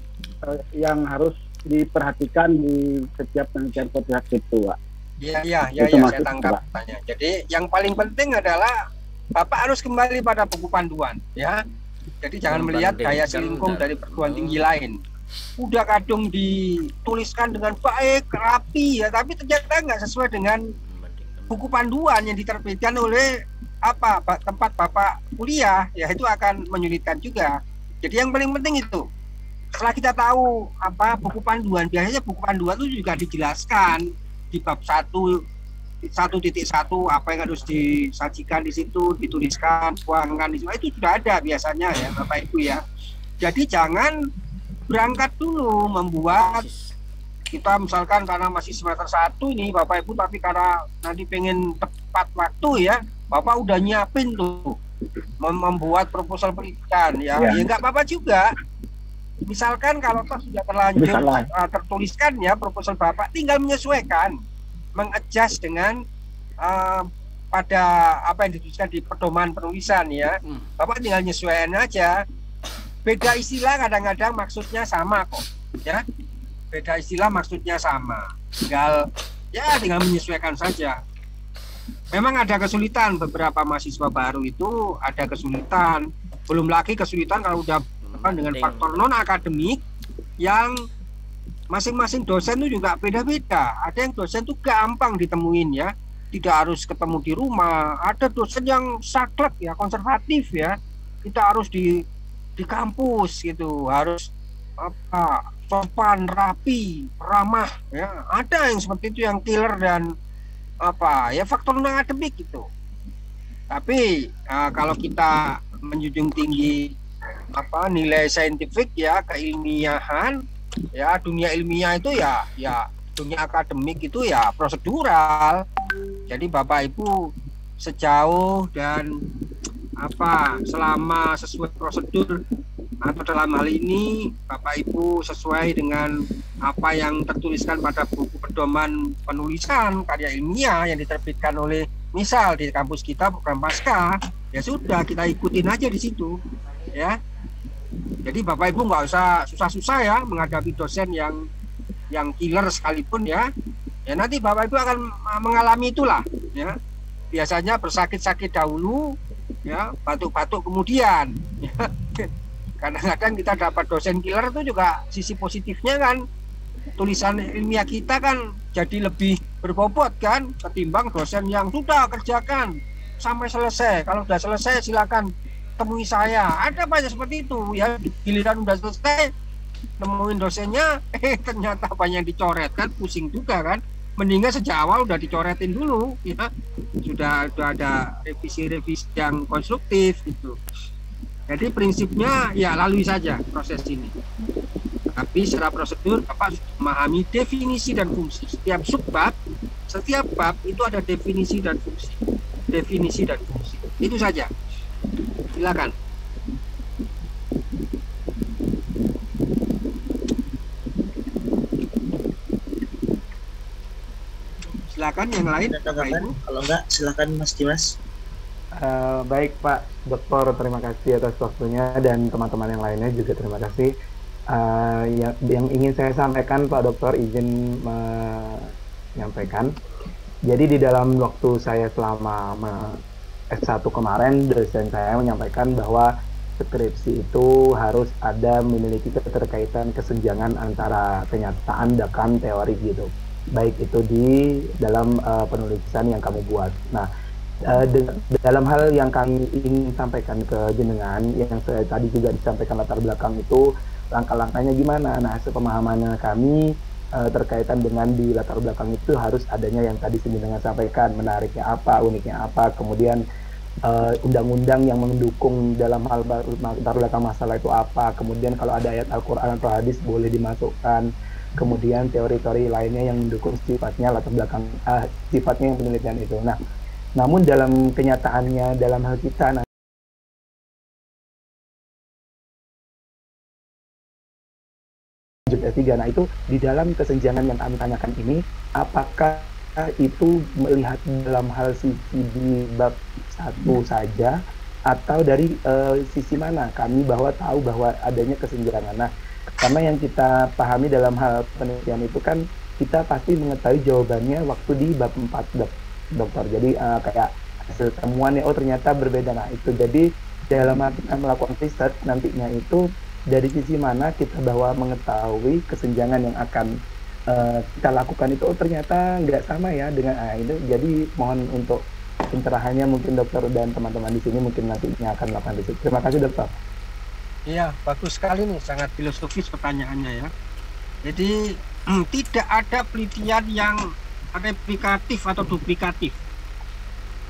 yang harus diperhatikan di setiap penelitian kuantitatif itu Pak? Iya, saya tangkap pertanyaan. Jadi yang paling penting adalah Bapak harus kembali pada buku panduan, ya. Jadi jangan melihat gaya selingkuh dari perguruan tinggi lain. Udah kadung dituliskan dengan baik, rapi, ya, tapi ternyata nggak sesuai dengan buku panduan yang diterbitkan oleh tempat Bapak kuliah, ya itu akan menyulitkan juga. Jadi yang paling penting itu setelah kita tahu buku panduan, biasanya buku panduan itu juga dijelaskan di bab 1.1 apa yang harus disajikan di situ, dituliskan, tuangkan di situ. Itu sudah ada biasanya ya Bapak Ibu ya. Jadi jangan berangkat dulu membuat, kita misalkan karena masih semester 1 ini Bapak Ibu, tapi karena nanti pengen tepat waktu ya, Bapak udah nyiapin tuh membuat proposal penelitian ya nggak apa-apa juga. Misalkan kalau toh sudah terlanjur tertuliskan ya proposal Bapak, tinggal menyesuaikan, mengadjust dengan pada apa yang dituliskan di pedoman penulisan ya. Bapak tinggal menyesuaikan aja. Beda istilah kadang-kadang maksudnya sama kok ya. Beda istilah maksudnya sama. Tinggal menyesuaikan saja. memang ada kesulitan, beberapa mahasiswa baru itu ada kesulitan. Belum lagi kesulitan kalau udah dengan faktor non akademik yang masing-masing dosen itu juga beda-beda. Ada yang dosen itu gampang ditemuin ya, tidak harus ketemu di rumah. Ada dosen yang saklek ya, konservatif ya, kita harus di kampus gitu, harus sopan, rapi, ramah ya. Ada yang seperti itu, yang killer dan ya faktor non akademik gitu. Tapi kalau kita menjunjung tinggi nilai saintifik ya, keilmiahan ya, dunia ilmiah itu ya dunia akademik itu ya prosedural. Jadi Bapak Ibu sejauh dan selama sesuai prosedur, atau dalam hal ini Bapak Ibu sesuai dengan apa yang tertuliskan pada buku pedoman penulisan karya ilmiah yang diterbitkan oleh misal di kampus kita program pasca, ya sudah kita ikutin aja di situ ya. Jadi Bapak Ibu nggak usah susah-susah ya menghadapi dosen yang killer sekalipun ya. Ya nanti Bapak Ibu akan mengalami itulah ya. Biasanya bersakit-sakit dahulu ya, batuk-batuk kemudian ya. Kadang-kadang kita dapat dosen killer itu juga sisi positifnya kan, tulisan ilmiah kita kan jadi lebih berbobot kan, ketimbang dosen yang sudah kerjakan sampai selesai. Kalau sudah selesai silakan temui saya. Ada banyak seperti itu ya, giliran udah selesai nemuin dosennya ternyata banyak yang dicoret kan, pusing juga kan. Mendingan sejak awal udah dicoretin dulu ya, sudah ada revisi-revisi yang konstruktif gitu. Jadi prinsipnya ya lalui saja proses ini. Tapi secara prosedur Bapak memahami definisi dan fungsi. Setiap subbab, setiap bab itu ada definisi dan fungsi. Definisi dan fungsi. Itu saja. Silakan. Silakan yang lain. Kalau enggak silakan Mas Dimas. Baik Pak Dokter, terima kasih atas waktunya, dan teman-teman yang lainnya juga terima kasih. Yang ingin saya sampaikan Pak Dokter, izin menyampaikan. Jadi di dalam waktu saya selama S1 kemarin, dosen saya menyampaikan bahwa skripsi itu harus ada memiliki keterkaitan kesenjangan antara kenyataan dan teori gitu. Baik itu di dalam penulisan yang kamu buat. Nah, dalam hal yang kami ingin sampaikan ke jenengan, yang saya tadi juga disampaikan latar belakang itu langkah-langkahnya gimana. Nah, sepemahaman kami terkaitan dengan di latar belakang itu harus adanya yang tadi jenengan sampaikan, menariknya apa, uniknya apa, kemudian undang-undang yang mendukung dalam hal latar belakang masalah itu apa, kemudian kalau ada ayat Al-Quran atau hadis boleh dimasukkan, kemudian teori-teori lainnya yang mendukung sifatnya latar belakang sifatnya yang penelitian itu. Nah, namun dalam kenyataannya, dalam hal kita lanjut S3, nah itu di dalam kesenjangan yang kami tanyakan ini, apakah itu melihat dalam hal sisi di bab 1 saja, atau dari sisi mana kami tahu bahwa adanya kesenjangan. Nah, karena yang kita pahami dalam hal penelitian itu kan kita pasti mengetahui jawabannya waktu di bab 4 dokter. Jadi kayak hasil temuannya ternyata berbeda. Nah itu jadi dalam arti kita melakukan riset nantinya itu dari sisi mana kita mengetahui kesenjangan yang akan kita lakukan itu ternyata nggak sama ya dengan itu. Jadi mohon untuk pencerahannya mungkin dokter dan teman-teman di sini mungkin nantinya akan melakukan riset. Terima kasih dokter. Iya, bagus sekali nih, sangat filosofis pertanyaannya ya. Jadi tidak ada penelitian yang replikatif atau duplikatif.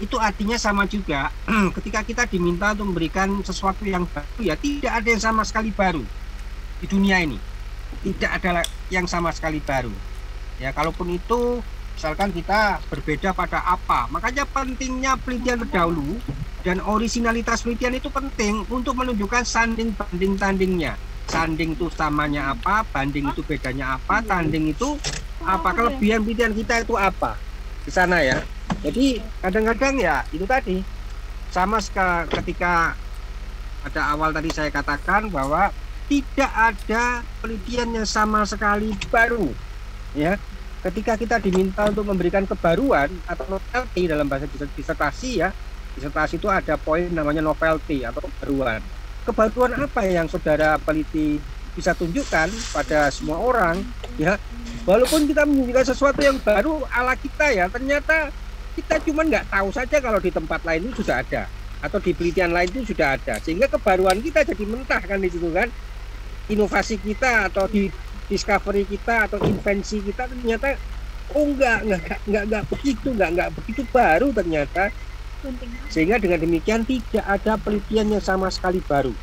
Itu artinya sama juga ketika kita diminta untuk memberikan sesuatu yang baru, ya tidak ada yang sama sekali baru di dunia ini. Tidak ada yang sama sekali baru. Ya, kalaupun itu misalkan kita berbeda pada apa, makanya pentingnya penelitian terdahulu dan originalitas penelitian itu penting untuk menunjukkan sanding banding tandingnya. Sanding itu samanya apa, banding itu bedanya apa, tanding itu apa, kelebihan penelitian kita itu apa di sana ya. Jadi kadang-kadang ya itu tadi sama ketika pada awal tadi saya katakan bahwa tidak ada penelitian yang sama sekali baru ya. ketika kita diminta untuk memberikan kebaruan atau novelty dalam bahasa disertasi ya, disertasi itu ada poin namanya novelty atau kebaruan. Kebaruan apa yang saudara peneliti bisa tunjukkan pada semua orang ya, walaupun kita menunjukkan sesuatu yang baru ala kita ya, ternyata kita cuma nggak tahu saja kalau di tempat lain itu sudah ada atau di penelitian lain itu sudah ada, sehingga kebaruan kita jadi mentah kan di situ kan, inovasi kita atau di discovery kita atau invensi kita ternyata enggak begitu baru ternyata, sehingga dengan demikian tidak ada penelitian yang sama sekali baru,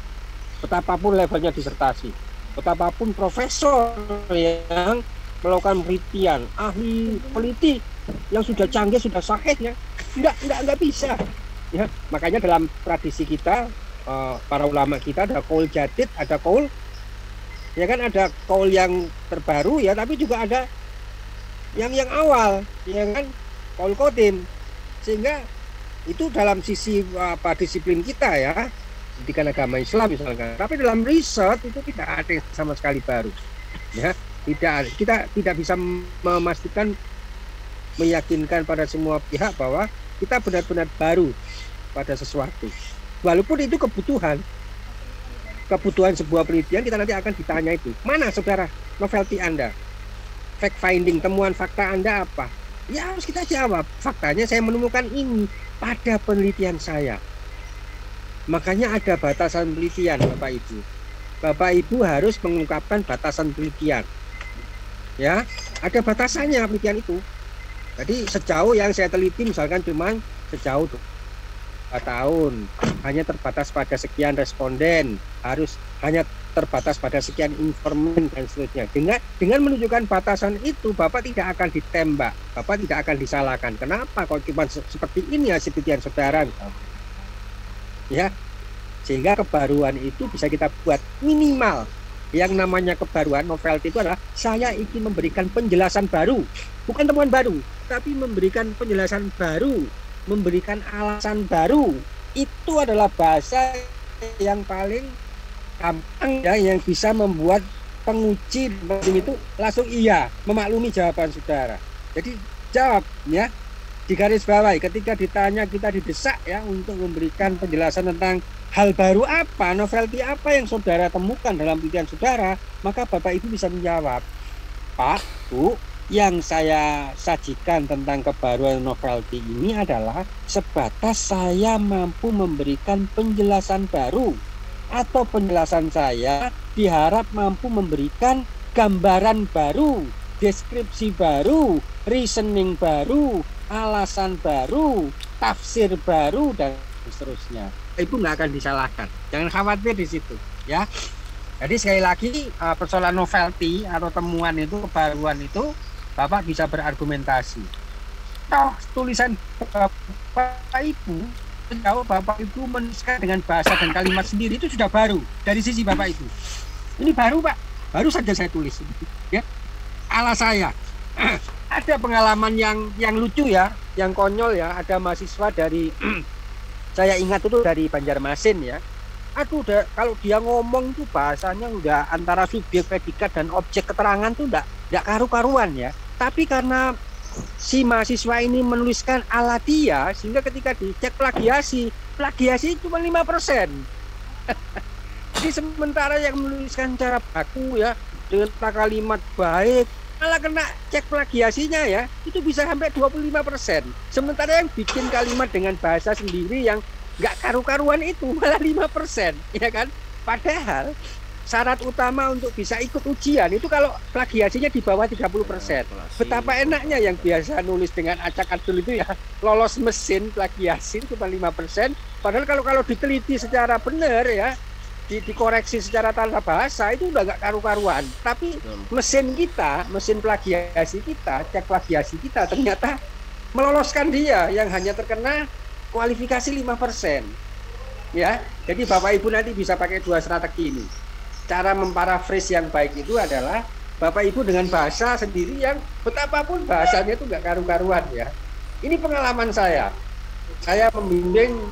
betapapun levelnya disertasi, betapapun profesor yang melakukan penelitian, ahli peneliti yang sudah canggih, sudah sahih ya, enggak bisa ya. Makanya dalam tradisi kita, para ulama kita ada qaul jadid, ada qaul ya kan, ada qaul yang terbaru ya, tapi juga ada yang awal ya kan, qaul qadim, sehingga itu dalam sisi disiplin kita ya, pendidikan agama Islam misalkan. Tapi dalam riset itu tidak ada yang sama sekali baru ya, kita tidak bisa memastikan, meyakinkan pada semua pihak bahwa kita benar-benar baru pada sesuatu, walaupun itu kebutuhan sebuah penelitian. Kita nanti akan ditanya itu, mana saudara novelty Anda, fact finding, temuan fakta Anda apa? Ya harus kita jawab, faktanya saya menemukan ini pada penelitian saya. Makanya ada batasan penelitian Bapak Ibu. Bapak Ibu harus mengungkapkan batasan penelitian ya, ada batasannya penelitian itu. Jadi sejauh yang saya teliti misalkan cuma sejauh 2 tahun, hanya terbatas pada sekian responden, harus hanya terbatas pada sekian informan dan seterusnya. Dengan menunjukkan batasan itu, Bapak tidak akan ditembak, Bapak tidak akan disalahkan. Kenapa kok cuma seperti ini hasil penelitian saudara? Ya, sehingga kebaruan itu bisa kita buat minimal. Yang namanya kebaruan novelty itu adalah saya ingin memberikan penjelasan baru, bukan temuan baru, tapi memberikan penjelasan baru, memberikan alasan baru. Itu adalah bahasa yang paling gampang ya, yang bisa membuat penguji itu langsung iya, memaklumi jawaban saudara. Jadi jawab ya, digarisbawahi ketika ditanya, kita didesak ya untuk memberikan penjelasan tentang hal baru apa, novelty apa yang saudara temukan dalam penelitian saudara, maka Bapak Ibu bisa menjawab, Pak, Bu, yang saya sajikan tentang kebaruan novelty ini adalah sebatas saya mampu memberikan penjelasan baru, atau penjelasan saya diharap mampu memberikan gambaran baru, deskripsi baru, reasoning baru, alasan baru, tafsir baru, dan seterusnya. Ibu nggak akan disalahkan, jangan khawatir di situ ya. Jadi sekali lagi, persoalan novelty atau temuan itu, kebaruan itu, Bapak bisa berargumentasi. Toh tulisan Bapak Ibu, sejauh Bapak Ibu menuliskan dengan bahasa dan kalimat sendiri, itu sudah baru dari sisi Bapak Ibu. Ini baru Pak, baru saja saya tulis ya, ala saya. Ada pengalaman yang lucu ya, yang konyol ya. Ada mahasiswa dari saya ingat itu dari Banjarmasin ya. Aduh, kalau dia ngomong itu bahasanya udah antara subjek, predikat, dan objek keterangan tuh enggak karu-karuan ya. Tapi karena si mahasiswa ini menuliskan ala dia, sehingga ketika dicek plagiasi cuma 5%. Jadi sementara yang menuliskan cara baku ya, dengan kalimat baik, malah kena cek plagiasinya ya, itu bisa sampai 25%. Sementara yang bikin kalimat dengan bahasa sendiri yang nggak karu-karuan itu malah 5%, ya kan? Padahal syarat utama untuk bisa ikut ujian itu kalau plagiasinya di bawah 30%. Betapa enaknya yang biasa nulis dengan acak-adul itu ya, lolos mesin plagiasi cuma 5%. Padahal kalau diteliti secara benar ya, dikoreksi secara tata bahasa itu udah nggak karu-karuan. Tapi mesin plagiasi kita, cek plagiasi kita ternyata meloloskan dia yang hanya terkena kualifikasi 5%. Ya, jadi Bapak Ibu nanti bisa pakai 2 strategi ini. Cara memparafrase yang baik itu adalah Bapak Ibu dengan bahasa sendiri yang betapapun bahasanya itu nggak karu-karuan ya. Ini pengalaman saya. Saya membimbing,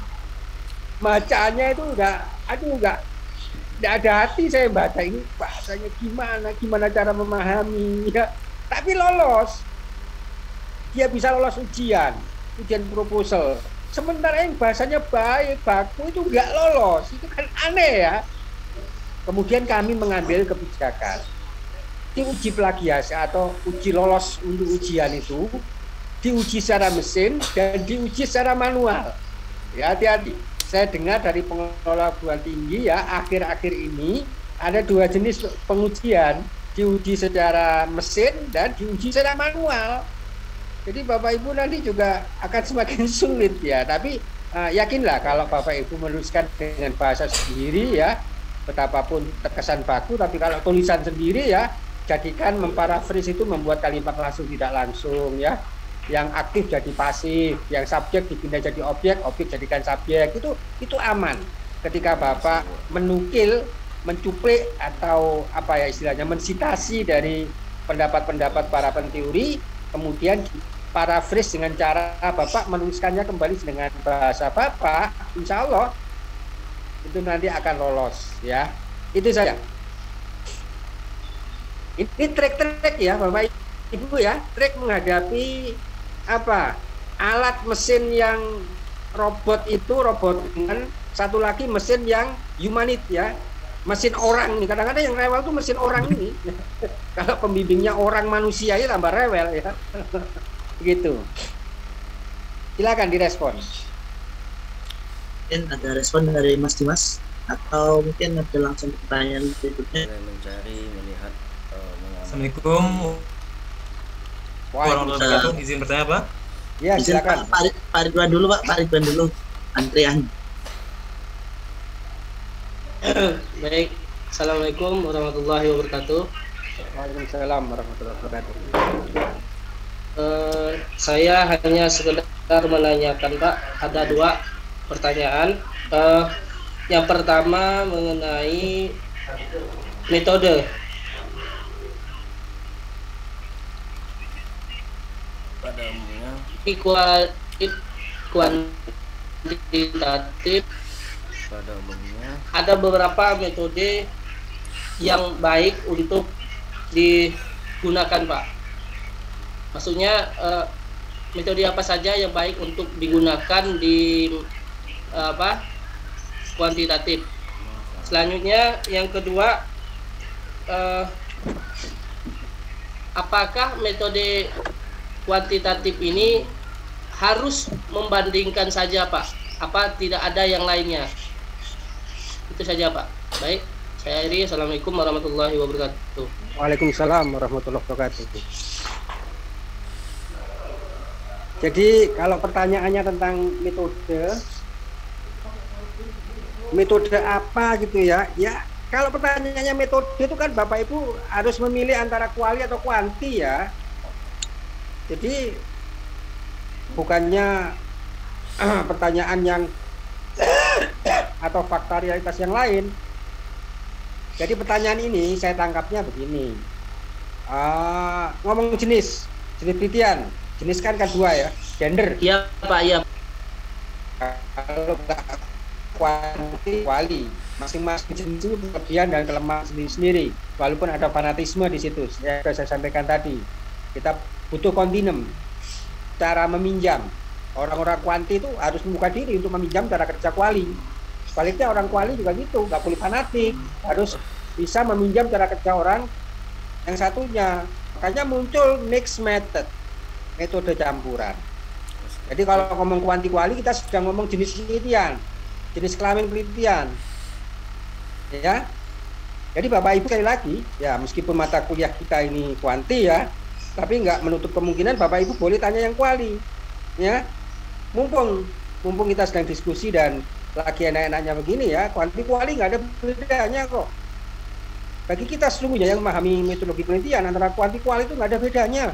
bacaannya itu nggak ada hati saya baca ini bahasanya gimana cara memahami ya. Tapi lolos dia bisa lolos ujian proposal. Sementara yang bahasanya baik, baku itu nggak lolos, itu kan aneh ya. Kemudian kami mengambil kebijakan, diuji plagiasi atau uji lolos untuk ujian itu diuji secara mesin dan diuji secara manual. Ya, hati-hati. Saya dengar dari pengelola perguruan tinggi ya, akhir-akhir ini ada 2 jenis pengujian, diuji secara mesin dan diuji secara manual. Jadi Bapak Ibu nanti juga akan semakin sulit ya, tapi yakinlah kalau Bapak Ibu menuliskan dengan bahasa sendiri ya, betapapun terkesan baku, tapi kalau tulisan sendiri ya, jadikan memparafris itu membuat kalimat langsung tidak langsung ya, yang aktif jadi pasif, yang subjek dipindah jadi objek, objek jadikan subjek, itu aman. Ketika Bapak menukil, mencuplik atau apa ya istilahnya, mensitasi dari pendapat-pendapat para penteori, kemudian parafris dengan cara Bapak menuliskannya kembali dengan bahasa Bapak, insya Allah itu nanti akan lolos ya. Itu saja. Ini trik-trik ya Bapak Ibu ya, trik menghadapi apa alat mesin yang robot itu, robot dengan satu lagi mesin yang humanit ya, mesin orang ini. Kadang-kadang yang rewel tuh mesin orang ini. Kalau pembimbingnya orang manusia ya tambah rewel ya. Begitu. Silakan direspon. Mungkin ada respon dari Mas Dimas atau mungkin ada langsung pertanyaan berikutnya. Melihat Assalamualaikum warahmatullahi wabarakatuh. Izin bertanya Pak? Ya, silakan. Pak Ridwan dulu Pak, Pak Ridwan dulu. Antrian. Baik, Assalamualaikum warahmatullahi wabarakatuh. Waalaikumsalam warahmatullahi wabarakatuh. Saya hanya sekedar menanyakan Pak, ada 2 pertanyaan. Yang pertama mengenai metode. pada umumnya kuantitatif pada umumnya ada beberapa metode yang baik untuk digunakan Pak. Maksudnya metode apa saja yang baik untuk digunakan di kuantitatif. Selanjutnya yang kedua, apakah metode kuantitatif ini harus membandingkan saja Pak? Apa tidak ada yang lainnya? Itu saja Pak. Baik, saya akhiri. Assalamualaikum warahmatullahi wabarakatuh. Waalaikumsalam warahmatullahi wabarakatuh. Jadi kalau pertanyaannya tentang metode apa gitu ya, kalau pertanyaannya metode itu kan Bapak Ibu harus memilih antara kuali atau kuanti ya. Jadi bukannya pertanyaan yang atau faktorialitas yang lain. Jadi pertanyaan ini saya tangkapnya begini, ngomong jenis penelitian, jenis kan 2 ya, gender. Iya Pak, iya. Kalau kuanti, kuali, masing-masing jenis itu kelebihan dan kelemahan sendiri-sendiri. Walaupun ada fanatisme di situ, ya sudah saya sampaikan tadi. Kita butuh kontinem, cara meminjam. Orang-orang kuanti itu harus membuka diri untuk meminjam cara kerja kuali. Sebaliknya orang kuali juga gitu, nggak boleh fanatik, harus bisa meminjam cara kerja orang yang satunya. Makanya muncul mixed method, metode campuran. Jadi kalau ngomong kuanti kuali, kita sudah ngomong jenis penelitian, jenis kelamin penelitian, ya. Jadi Bapak Ibu sekali lagi, ya meskipun mata kuliah kita ini kuanti ya, tapi nggak menutup kemungkinan Bapak Ibu boleh tanya yang kuali, ya. Mumpung kita sedang diskusi dan lagi enak-enaknya begini ya, kuanti kuali nggak ada bedanya kok. Bagi kita sesungguhnya yang memahami metodologi penelitian, antara kuanti kuali itu nggak ada bedanya.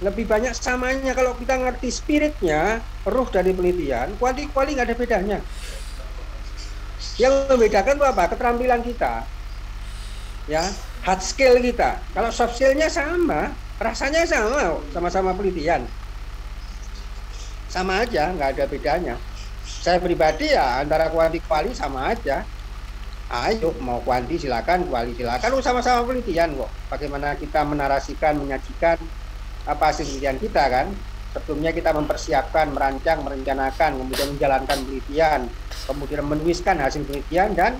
Lebih banyak samanya. Kalau kita ngerti spiritnya, ruh dari penelitian, kuanti kuali nggak ada bedanya. Yang membedakan itu apa? Keterampilan kita, ya, hard skill kita. Kalau soft skill-nya sama, rasanya sama-sama penelitian. Sama aja, nggak ada bedanya. Saya pribadi ya antara kuanti kuali sama aja. Ayo mau kuanti silakan, kuali silakan, sama-sama penelitian kok. Bagaimana kita menarasikan, menyajikan hasil penelitian kita kan. Sebelumnya kita mempersiapkan, merancang, merencanakan, kemudian menjalankan penelitian, kemudian menuliskan hasil penelitian dan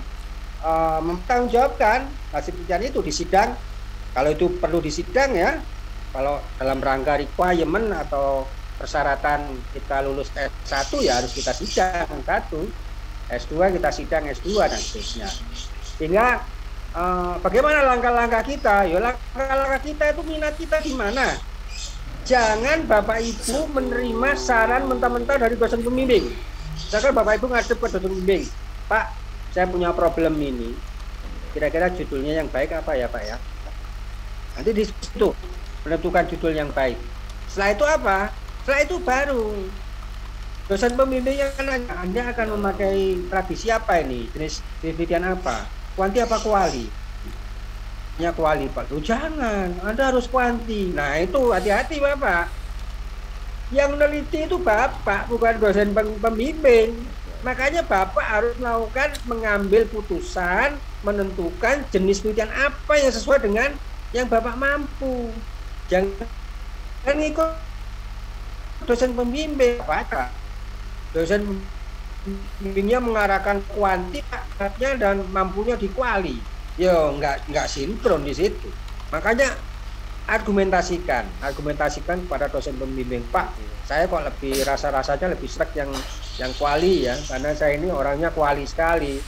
mempertanggungjawabkan hasil penelitian itu di sidang. Kalau itu perlu di sidang ya, kalau dalam rangka requirement atau persyaratan kita lulus S1 ya harus kita sidang S1, S2 kita sidang S2 dan seterusnya. Sehingga bagaimana langkah-langkah kita? Ya langkah-langkah kita itu minat kita di mana? Jangan Bapak Ibu menerima saran mentah-mentah dari dosen pembimbing. Misalkan Bapak Ibu ngadep ke dosen pembimbing, Pak, saya punya problem ini. Kira-kira judulnya yang baik apa ya Pak ya? Nanti di situ menentukan judul yang baik. Setelah itu apa? Setelah itu baru dosen pembimbing yang akan nanya, Anda akan memakai tradisi apa ini? Jenis penelitian apa? Kuanti apa kuali? Ya kuali Pak. Oh, jangan, Anda harus kuanti. Nah itu hati-hati Bapak. Yang meneliti itu Bapak, bukan dosen pembimbing. Makanya Bapak harus melakukan mengambil putusan, menentukan jenis penelitian apa yang sesuai dengan yang Bapak mampu. Jangan ikut dosen pembimbing. Bapak, dosen pembimbingnya mengarahkan kuantitasnya dan mampunya di kuali. Yo nggak sinkron di situ. Makanya argumentasikan kepada dosen pembimbing, Pak, saya kok lebih rasanya lebih srek yang kuali ya, karena saya ini orangnya kuali sekali.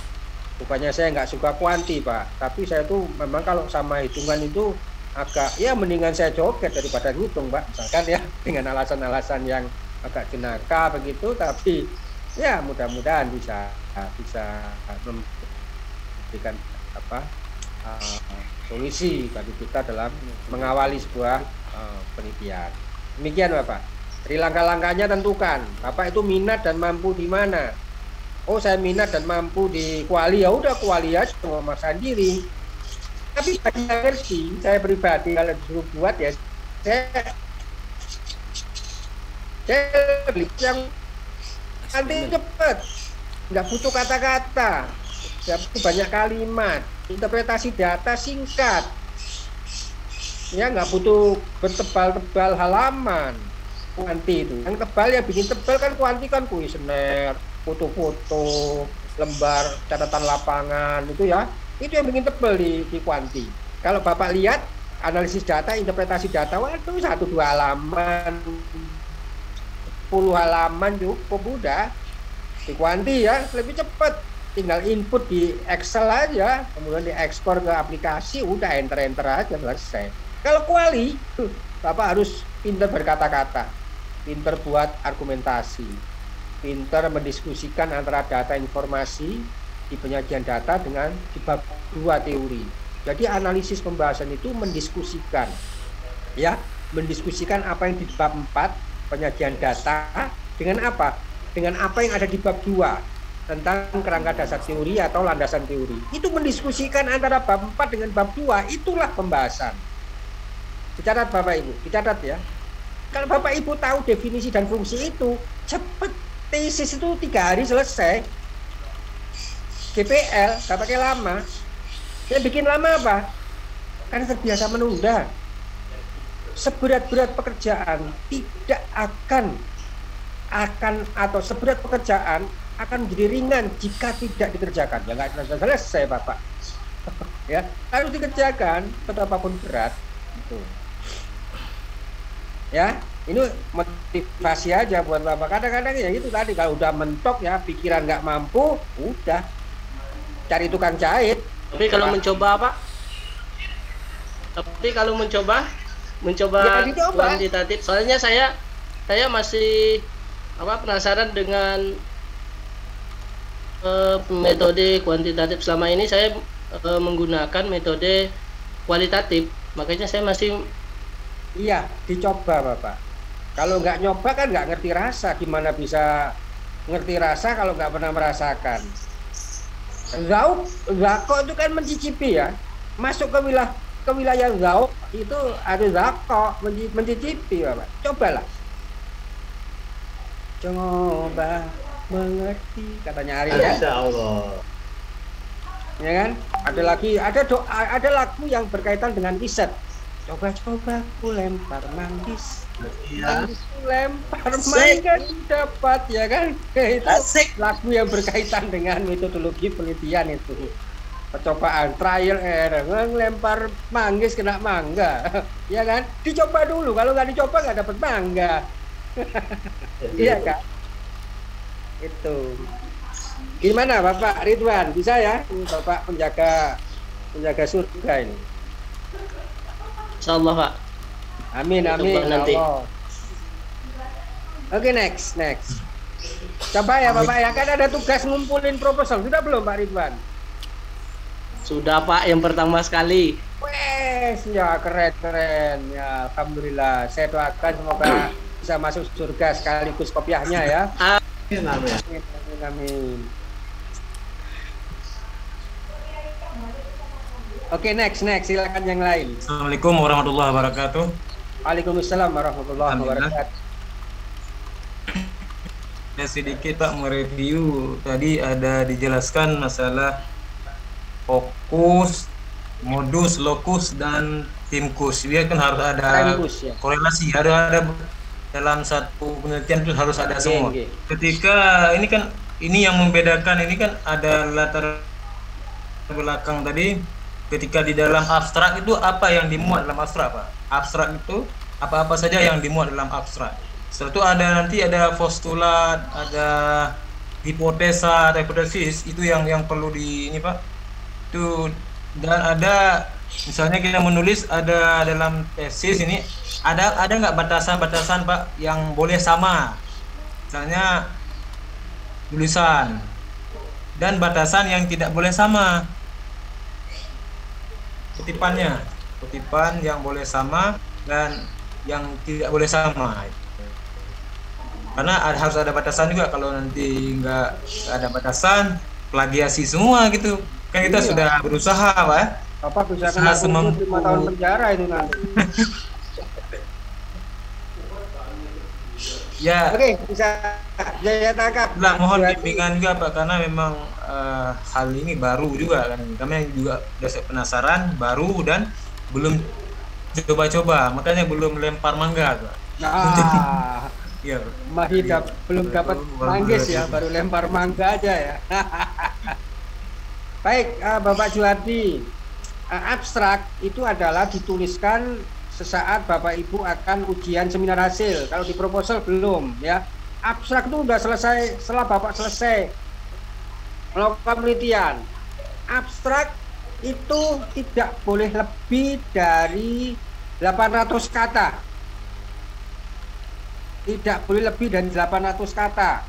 Bukannya saya nggak suka kuanti Pak, tapi saya tuh memang kalau sama hitungan itu agak ya mendingan saya joget daripada ngitung Pak, misalkan ya dengan alasan-alasan yang agak jenaka begitu, tapi ya mudah-mudahan bisa memberikan solusi bagi kita dalam mengawali sebuah penelitian. Demikian Bapak. Dari langkah-langkahnya tentukan Bapak itu minat dan mampu di mana. Oh saya minat dan mampu di kuali, ya udah kuali aja, mau maksain diri. Tapi saya ngerti, saya pribadi kalau disuruh buat ya saya beli yang nanti cepet, nggak butuh kata-kata, nggak butuh banyak kalimat. Interpretasi data singkat ya, nggak butuh bertebal-tebal halaman. Kuanti itu yang tebal ya, bikin tebal kan kuanti kan kuesioner, foto-foto, lembar catatan lapangan itu ya, itu yang bikin tebal di kuanti. Kalau Bapak lihat analisis data, interpretasi data, waduh 1-2 halaman, 10 halaman cukup udah. Di kuanti ya lebih cepat, tinggal input di Excel aja, kemudian diekspor ke aplikasi, udah enter aja selesai. Kalau kuali, Bapak harus pintar berkata-kata, pintar buat argumentasi, pintar mendiskusikan antara data informasi di penyajian data dengan di bab 2 teori. Jadi analisis pembahasan itu mendiskusikan, ya, mendiskusikan apa yang di bab 4 penyajian data dengan apa? Dengan apa yang ada di bab 2 tentang kerangka dasar teori atau landasan teori. Itu mendiskusikan antara bab 4 dengan bab 2, itulah pembahasan. Dicatat Bapak Ibu, dicatat ya. Kalau Bapak Ibu tahu definisi dan fungsi itu, cepet, tesis itu 3 hari selesai. GPL, gak pakai lama. Yang bikin lama apa? Karena terbiasa menunda. Seberat-berat pekerjaan tidak akan atau seberat pekerjaan akan menjadi ringan jika tidak dikerjakan. Ya nggak selesai Bapak. Ya harus dikerjakan betapapun berat. Gitu. Ya ini motivasi aja buat Bapak. Kadang-kadang ya itu tadi, kalau udah mentok ya pikiran nggak mampu, udah cari tukang jahit. Tapi kalau mencoba Pak, tapi kalau mencoba ya, kuantitatif, soalnya saya masih penasaran dengan metode kuantitatif. Selama ini saya menggunakan metode kualitatif, makanya saya masih dicoba Bapak. Kalau nggak nyoba kan nggak ngerti rasa. Gimana bisa ngerti rasa kalau nggak pernah merasakan? Zauk itu kan mencicipi ya, masuk ke wilayah zauk itu ada zakok, mencicipi Bapak. Cobalah, coba mengerti katanya Ari ya. Insya Allah. Ya kan? Ada lagu yang berkaitan dengan riset. Coba-coba ku lempar manggis, Ya. manggis ku lempar mangga dapat, ya kan? Itu lagu yang berkaitan dengan metodologi penelitian itu. Percobaan, trial error, ngelempar manggis kena mangga, ya kan? Dicoba dulu, kalau nggak dicoba nggak dapat mangga. Iya kan? Itu. Gimana Bapak Ridwan? Bisa ya? Bapak penjaga surga ini. Insyaallah, Pak. Amin, amin. Coba nanti. Allah. Oke, next. Coba ya Bapak ya, kan ada tugas ngumpulin proposal. Sudah belum Pak Ridwan? Sudah, Pak, yang pertama sekali. Wes, ya keren. Ya, alhamdulillah. Saya doakan semoga bisa masuk surga sekaligus kopiahnya ya. Amin. Oke, next. Silakan yang lain. Assalamualaikum warahmatullahi wabarakatuh. Waalaikumsalam warahmatullahi wabarakatuh. Ya, sedikit Pak mereview tadi ada dijelaskan masalah fokus, modus, lokus, dan timkus. Dia kan harus ada Timkus, ya. korelasi, ada dalam satu penelitian itu harus ada semua. Ketika ini yang membedakan, ini kan ada latar belakang tadi. Ketika di dalam abstrak itu apa yang dimuat dalam abstrak, Pak? Abstrak itu apa-apa saja yang dimuat dalam abstrak. Setelah itu nanti ada postulat, ada hipotesa, hipotesis, itu yang perlu ini Pak. Itu, dan ada misalnya kita menulis, ada dalam tesis ini ada nggak batasan-batasan Pak yang boleh sama, misalnya tulisan, dan batasan yang tidak boleh sama, kutipan yang boleh sama dan yang tidak boleh sama. Karena harus ada batasan juga, kalau nanti nggak ada batasan, plagiasi semua gitu. Kan kita sudah berusaha, Pak. Bapak bisa kena 5 tahun penjara itu nanti. Ya. Oke, bisa saya tangkap. Nah, mohon bimbingan juga Pak, karena memang hal ini baru juga kan. Kami juga udah penasaran, baru dan belum coba-coba, makanya belum lempar mangga, Pak. Nah, ya. belum dapat manggis ya, baru lempar mangga aja ya. Baik, Bapak Juwardi, abstrak itu adalah dituliskan sesaat Bapak Ibu akan ujian seminar hasil. Kalau di proposal belum ya. Abstrak itu udah selesai, setelah Bapak selesai melakukan penelitian. Abstrak itu tidak boleh lebih dari 800 kata. Tidak boleh lebih dari 800 kata.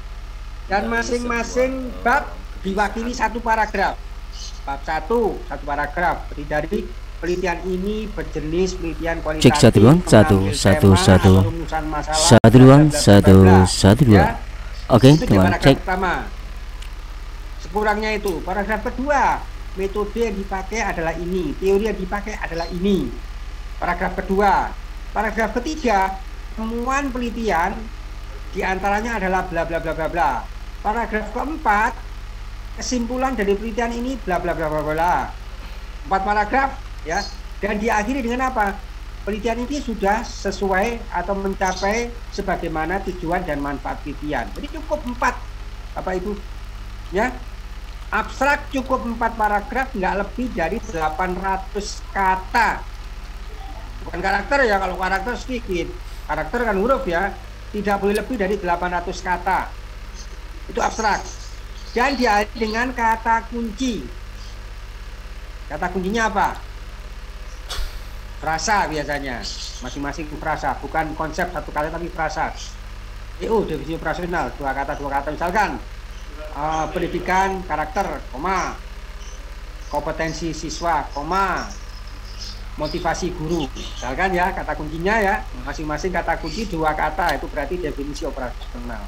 Dan masing-masing bab diwakili satu paragraf. Bab 1 satu paragraf, terdiri dari penelitian ini berjenis penelitian kualitatif. Cek 1 2 1 2. Oke, teman cek. Pertama, sekurangnya itu. Paragraf kedua, metode yang dipakai adalah ini, teori yang dipakai adalah ini. Paragraf kedua. Paragraf ketiga, temuan penelitian diantaranya adalah bla bla bla bla bla. Paragraf keempat, kesimpulan dari penelitian ini bla bla bla bla bla. 4 paragraf ya, dan diakhiri dengan apa? Penelitian ini sudah sesuai atau mencapai sebagaimana tujuan dan manfaat penelitian. Jadi cukup 4 Bapak Ibu ya. Abstrak cukup 4 paragraf, nggak lebih dari 800 kata. Bukan karakter ya, kalau karakter sedikit. Karakter kan huruf ya, tidak boleh lebih dari 800 kata. Itu abstrak. Dan diakhiri dengan kata kunci. Kata kuncinya apa? Frasa biasanya, masing-masing frasa, bukan konsep satu kata tapi frasa. Definisi operasional, 2 kata misalkan pendidikan karakter, koma, kompetensi siswa, koma, motivasi guru, misalkan ya, kata kuncinya ya, masing-masing kata kunci 2 kata, itu berarti definisi operasional.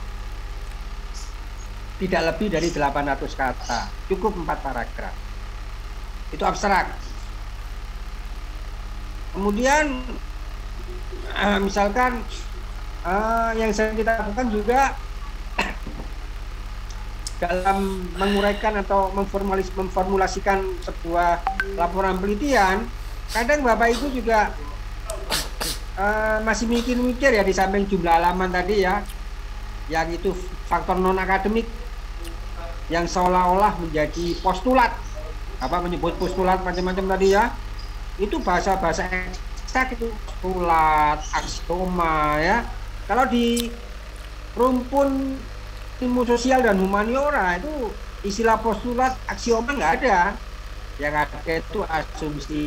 Tidak lebih dari 800 kata, cukup 4 paragraf. Itu abstrak. Kemudian misalkan yang sering kita lakukan juga dalam menguraikan atau memformulasikan sebuah laporan penelitian, kadang Bapak Ibu juga masih mikir-mikir ya, di samping jumlah halaman tadi ya, yang itu faktor non akademik yang seolah-olah menjadi postulat, menyebut postulat macam-macam tadi ya, itu bahasa-bahasa eksak, itu postulat, aksioma ya. Kalau di rumpun ilmu sosial dan humaniora itu istilah postulat, aksioma nggak ada. Yang ada itu asumsi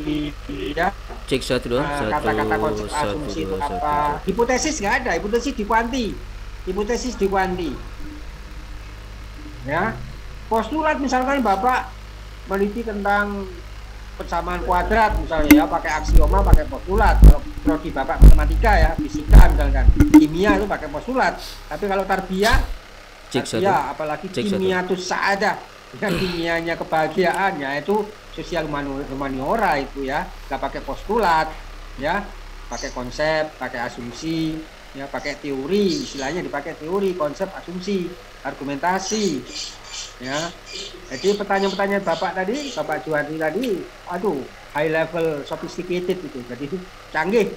ya. Cek 1 2 kata-kata konsep asumsi itu apa? Hipotesis nggak ada, hipotesis di kuanti. Hipotesis di kuanti. Ya. Postulat misalkan Bapak meneliti tentang persamaan kuadrat misalnya ya, pakai aksioma, pakai postulat. Kalau prodi Bapak matematika ya, fisika misalkan, kimia itu pakai postulat. Tapi kalau tarbiyah, ya apalagi kimia itu sa'adah, dengan kimianya kebahagiaan ya, itu sosial humaniora itu ya, nggak pakai postulat ya, pakai konsep, pakai asumsi ya, pakai teori, istilahnya dipakai teori, konsep, asumsi, argumentasi ya. Jadi pertanyaan-pertanyaan Bapak tadi, Bapak Juhadi tadi, aduh high level, sophisticated itu, jadi canggih,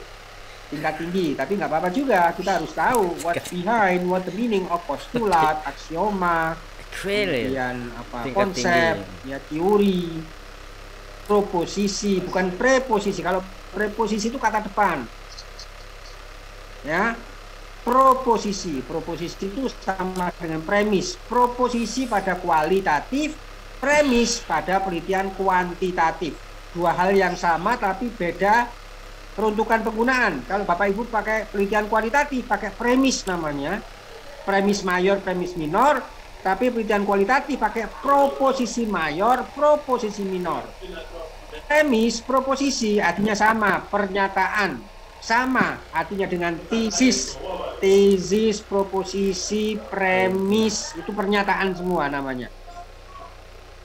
tingkat tinggi. Tapi nggak apa-apa juga, kita harus tahu what behind, what the meaning of postulat, aksioma, kemudian apa, konsep ya, teori, proposisi, bukan preposisi. Kalau preposisi itu kata depan ya. Proposisi itu sama dengan premis. Proposisi pada kualitatif, premis pada penelitian kuantitatif. Dua hal yang sama tapi beda peruntukan penggunaan. Kalau Bapak Ibu pakai penelitian kualitatif, pakai premis namanya, premis mayor, premis minor. Tapi penelitian kualitatif pakai proposisi mayor, proposisi minor. Premis, proposisi artinya sama, pernyataan sama artinya dengan tesis, proposisi, premis, itu pernyataan semua namanya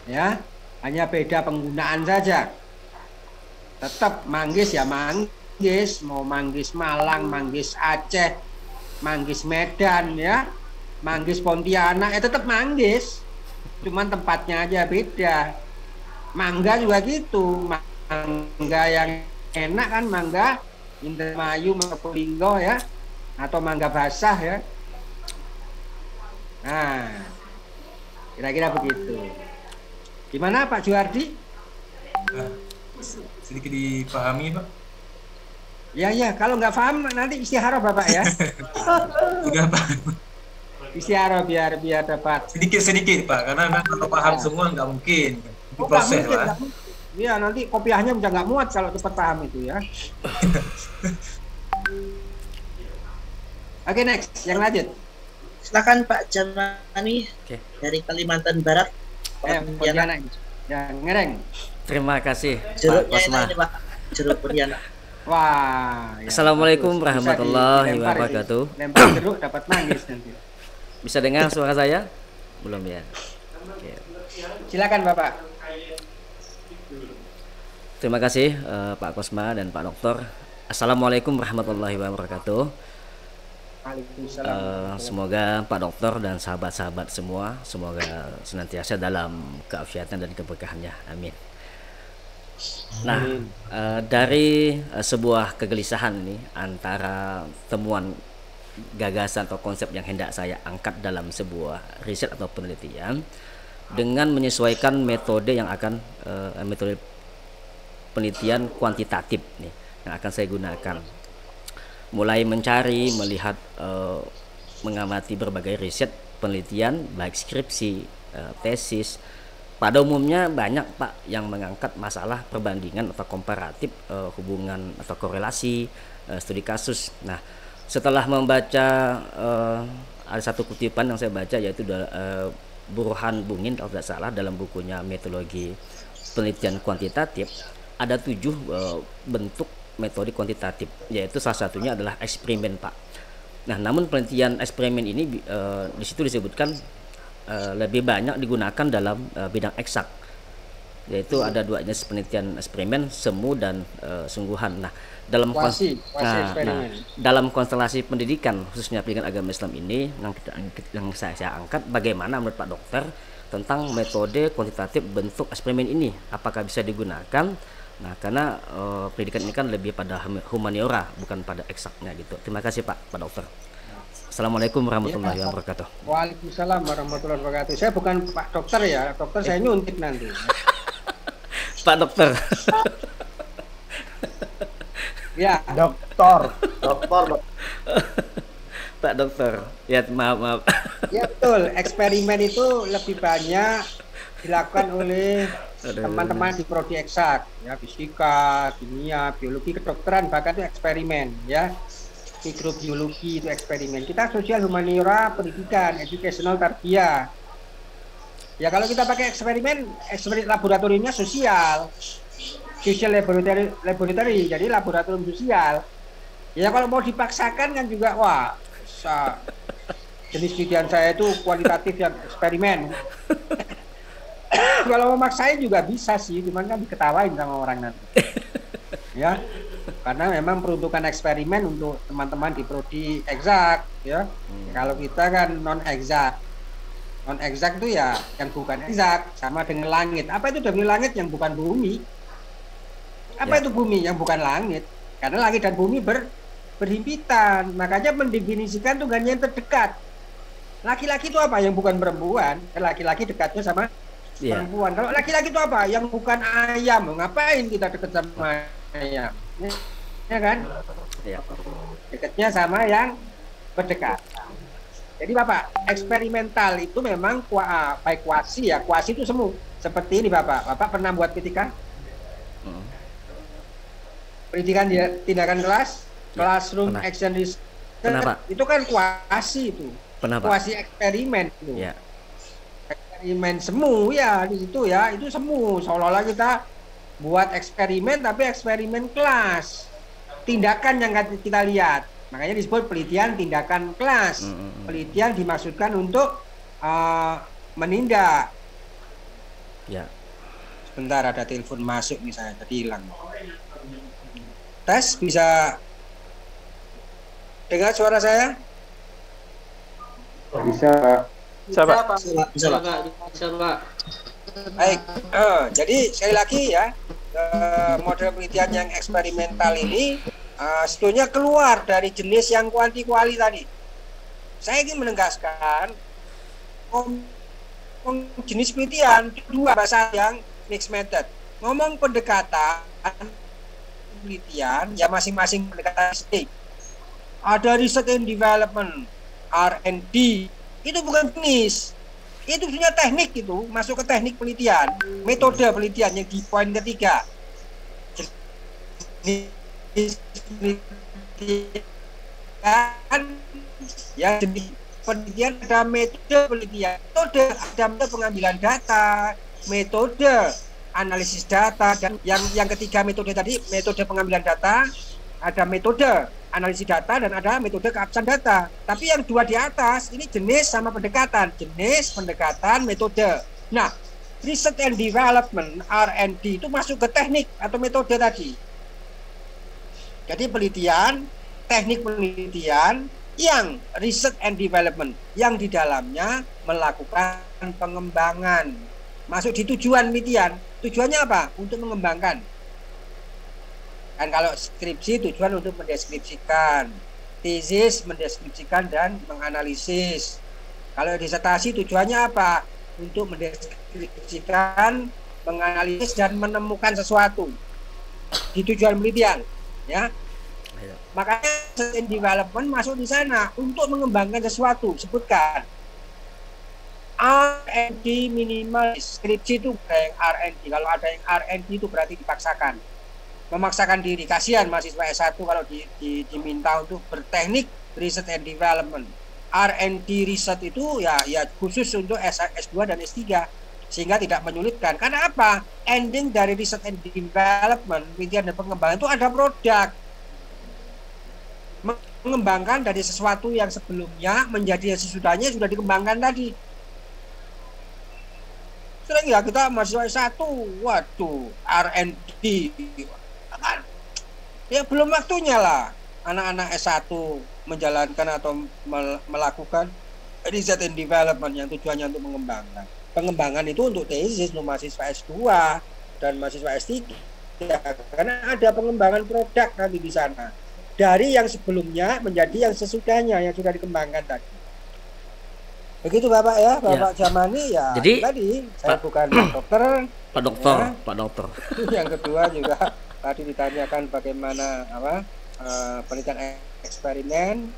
ya, hanya beda penggunaan saja. Tetap manggis ya manggis, mau manggis Malang, manggis Aceh, manggis Medan ya, manggis Pontianak ya tetap manggis, cuman tempatnya aja beda. Mangga juga gitu, mangga yang enak kan mangga Indramayu, mangga Polinggo ya, atau mangga basah ya. Nah, kira-kira begitu. Gimana Pak Juhardi? Sedikit dipahami Pak. Ya, kalau nggak paham nanti istiharah Bapak ya. Udah Pak. Istiharah biar dapat. Sedikit Pak, karena kalau paham semua nggak mungkin. Proses Pak. Iya, nanti kopiahnya udah nggak muat kalau cepat paham itu ya. Oke, next, yang lanjut. Silakan Pak Jamani dari Kalimantan Barat. Pontianak. Ya, ngereng. Terima kasih Jeruk Pak Kosma. Jeruk Pontianak. Wah. Ya, Assalamualaikum warahmatullahi wabarakatuh. Lempar jeruk dapat manggis nanti. Bisa dengar suara saya? Belum ya. Oke. Silakan Bapak. Terima kasih Pak Kosma dan Pak Doktor. Assalamualaikum warahmatullahi wabarakatuh. Semoga Pak Doktor dan sahabat-sahabat semua semoga senantiasa dalam keafiatan dan keberkahannya. Amin. Nah, dari sebuah kegelisahan ini antara temuan gagasan atau konsep yang hendak saya angkat dalam sebuah riset atau penelitian dengan menyesuaikan metode yang akan metode penelitian kuantitatif nih yang akan saya gunakan, mulai mencari, melihat, mengamati berbagai riset penelitian baik skripsi, tesis. Pada umumnya banyak Pak yang mengangkat masalah perbandingan atau komparatif, hubungan atau korelasi, studi kasus. Nah, setelah membaca ada satu kutipan yang saya baca yaitu Burhan Bungin kalau tidak salah dalam bukunya Metodologi Penelitian Kuantitatif. Ada 7 bentuk metode kuantitatif, yaitu salah satunya adalah eksperimen Pak. Nah, namun penelitian eksperimen ini di situ disebutkan lebih banyak digunakan dalam bidang eksak, yaitu ada 2 jenis penelitian eksperimen, semu dan sungguhan. Nah, dalam konstelasi pendidikan khususnya pendidikan agama Islam ini yang saya angkat, bagaimana menurut Pak Dokter tentang metode kuantitatif bentuk eksperimen ini, apakah bisa digunakan Nah, karena pendidikan ini kan lebih pada humaniora, bukan pada eksaknya gitu. Terima kasih Pak Dokter. Assalamualaikum warahmatullahi wabarakatuh. Waalaikumsalam warahmatullahi wabarakatuh. Saya bukan Pak Dokter ya, dokter saya nyuntik nanti. Pak Dokter. Ya, dokter. Pak Dokter. Ya, maaf. Ya betul, eksperimen itu lebih banyak dilakukan oleh teman-teman di prodi eksak, ya fisika, kimia, biologi, kedokteran, bahkan itu eksperimen, ya mikrobiologi itu eksperimen. Kita sosial humaniora, pendidikan, educational tarbiyah. Ya kalau kita pakai eksperimen laboratoriumnya social laboratory, jadi laboratorium sosial. Ya kalau mau dipaksakan kan juga wah, jenis penelitian saya itu kualitatif yang eksperimen. Kalau mau maksain juga bisa sih, cuman kan diketawain sama orang nanti. Ya, karena memang peruntukan eksperimen untuk teman-teman di prodi eksak, ya. Kalau kita kan non eksak itu ya yang bukan eksak, sama dengan langit. Apa itu dengan langit yang bukan bumi? Apa itu bumi yang bukan langit? Karena langit dan bumi berhimpitan, makanya mendefinisikan Tuhan yang terdekat. Laki-laki itu apa? Yang bukan perempuan. Laki-laki dekatnya sama perempuan. Kalau laki-laki itu apa? Yang bukan ayam. Ngapain kita dekat sama ayam? Ya kan? Dekatnya sama yang berdekat. Jadi Bapak, eksperimental itu memang baik kuasi ya. Kuasi itu semu. Seperti ini Bapak. Bapak pernah buat ketika pendidikan tindakan kelas, classroom action research. Itu kan kuasi itu. Kuasi eksperimen itu. Ya. Eksperimen semu ya di situ ya, itu semu, seolah-olah kita buat eksperimen tapi eksperimen kelas, tindakan yang kita lihat, makanya disebut penelitian tindakan kelas. Penelitian dimaksudkan untuk menindak. Ya. Sebentar ada telepon masuk nih, saya tadi hilang. Tes, bisa dengar suara saya? Bisa. Bisa, Pak. Baik. Jadi sekali lagi ya, model penelitian yang eksperimental ini sebetulnya keluar dari jenis yang kuanti-kuali tadi. Saya ingin menegaskan jenis penelitian dua bahasa yang mixed method. Ngomong pendekatan penelitian ya masing-masing pendekatan stage. Ada research and development, R&D. Itu bukan jenis, itu sebenarnya teknik, itu masuk ke teknik penelitian, metode penelitian yang di poin ketiga. Jenis penelitian, ya jenis penelitian ada metode penelitian, ada metode pengambilan data, metode analisis data, dan yang ketiga metode tadi, metode pengambilan data, ada metode analisis data dan ada metode keabsahan data. Tapi yang dua di atas ini jenis sama pendekatan, jenis, pendekatan, metode. Nah, research and development (R&D) itu masuk ke teknik atau metode tadi. Jadi penelitian, teknik penelitian yang research and development yang di dalamnya melakukan pengembangan. Masuk di tujuan penelitian. Tujuannya apa? Untuk mengembangkan. Kan kalau skripsi tujuan untuk mendeskripsikan, tesis mendeskripsikan dan menganalisis. Kalau disertasi tujuannya apa? Untuk mendeskripsikan, menganalisis dan menemukan sesuatu di tujuan penelitian, ya. Makanya research and development masuk di sana untuk mengembangkan sesuatu. Sebutkan R&D minimal. Skripsi itu ada yang R&D. Kalau ada yang R&D itu berarti dipaksakan. Memaksakan diri, kasihan mahasiswa S1 kalau diminta untuk berteknik research and development. R&D research itu ya khusus untuk S2 dan S3 sehingga tidak menyulitkan. Karena apa? Ending dari research and development, penelitian dan pengembangan itu ada produk. Mengembangkan dari sesuatu yang sebelumnya menjadi sesudahnya sudah dikembangkan tadi. Sering ya kita mahasiswa S1, waduh, R&D. Ya belum waktunya lah anak-anak S1 menjalankan atau melakukan research and development yang tujuannya untuk mengembangkan. Pengembangan itu untuk tesis untuk mahasiswa S2 dan mahasiswa S3. Ya, karena ada pengembangan produk nanti di sana. Dari yang sebelumnya menjadi yang sesudahnya yang sudah dikembangkan tadi. Begitu Bapak ya, Bapak Jamani ya. Jadi, tadi saya bukan dokter. Pak Dokter, ya. Pak Dokter. Yang kedua juga tadi ditanyakan bagaimana penelitian eksperimen,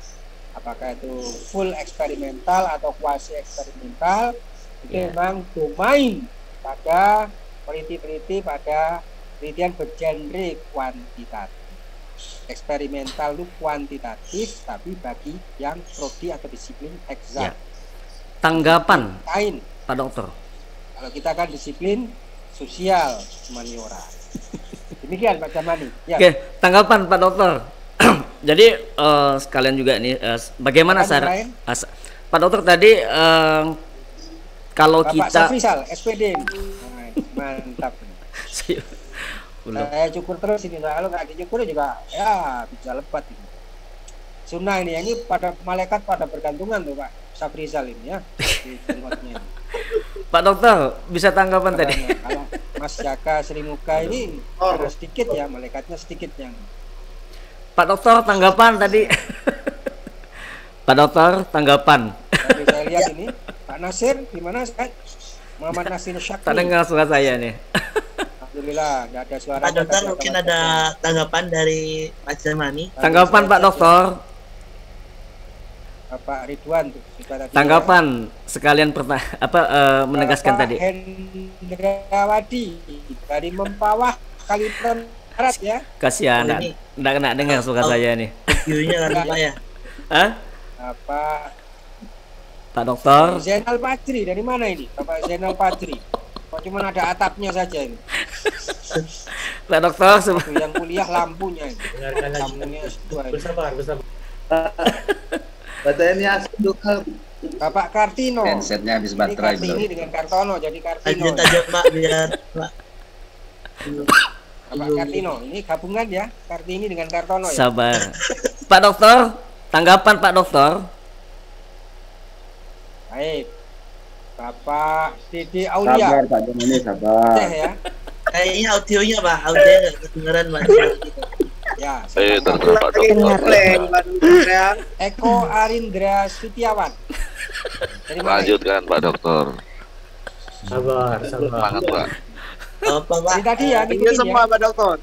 apakah itu full eksperimental atau kuasi eksperimental. Itu memang domain pada peneliti-peneliti pada penelitian bergenre kuantitatif. Eksperimental itu kuantitatif, tapi bagi yang prodi atau disiplin eksak. Tanggapan, Kain. Pak Dokter. Kalau kita kan disiplin sosial humaniora. Demikian Pak Jamani. Ya. Oke, tanggapan Pak Dokter. Jadi sekalian juga nih, bagaimana Pak Dokter tadi kalau Bapak kita Safrisal, SPD. Nah, mantap. Saya cukur terus ini, kalau nggak dicukur juga ya bisa lebat ini. Sunnah ini pada malaikat pada bergantungan tuh Pak Safrizal ini ya. Pak Dokter bisa tanggapan tadi. Kalau Mas Jaka Sri Muka ini sedikit ya, malaikatnya sedikit yang. Pak Dokter tanggapan tadi. Pak Dokter tanggapan. Tapi saya lihat ini Pak Nasir di mana Ustaz? Muhammad Nasir Syakri. Tak dengar suara saya nih. Alhamdulillah nggak ada suara. Pak Dokter mungkin ada tanggapan dari Pak Jamani. Tanggapan Pak Dokter. Pak Ridwan tuh tadi. Tanggapan sekalian menegaskan Pak tadi. Hendrawadi dari Mempawah Kalimantan Barat ya. Kasihan, enggak kena dengar suara saya nih. Videonya kan Pak ya. Hah? Pak Dokter. Zainal Padri dari mana ini? Bapak Zainal Padri. Kok cuma ada atapnya saja ini? Pak Dokter, yang kuliah lampunya ini. Lampunya bersabar. Bacanya dokter. Bapak Kartino. Handsetnya habis baterai. Ini Kartini dengan Kartono jadi Kartino. Lanjut aja Pak biar Pak. Bapak Kartino, ini gabungan ya, Kartini dengan Kartono ya. Sabar. Pak Dokter, tanggapan Pak Dokter. Baik. Bapak Dede Aulia. Sabar Pak Jamani, sabar. Ya. Kayaknya audionya Pak, audionya nggak kedengeran Pak. Ya. Pak Dokter. Eko Arindra Sutiawan. Lanjutkan Pak Dokter. Sabar. Semangat Pak. Apa Pak? Ini tadi ya, ini semua Pak Dokter.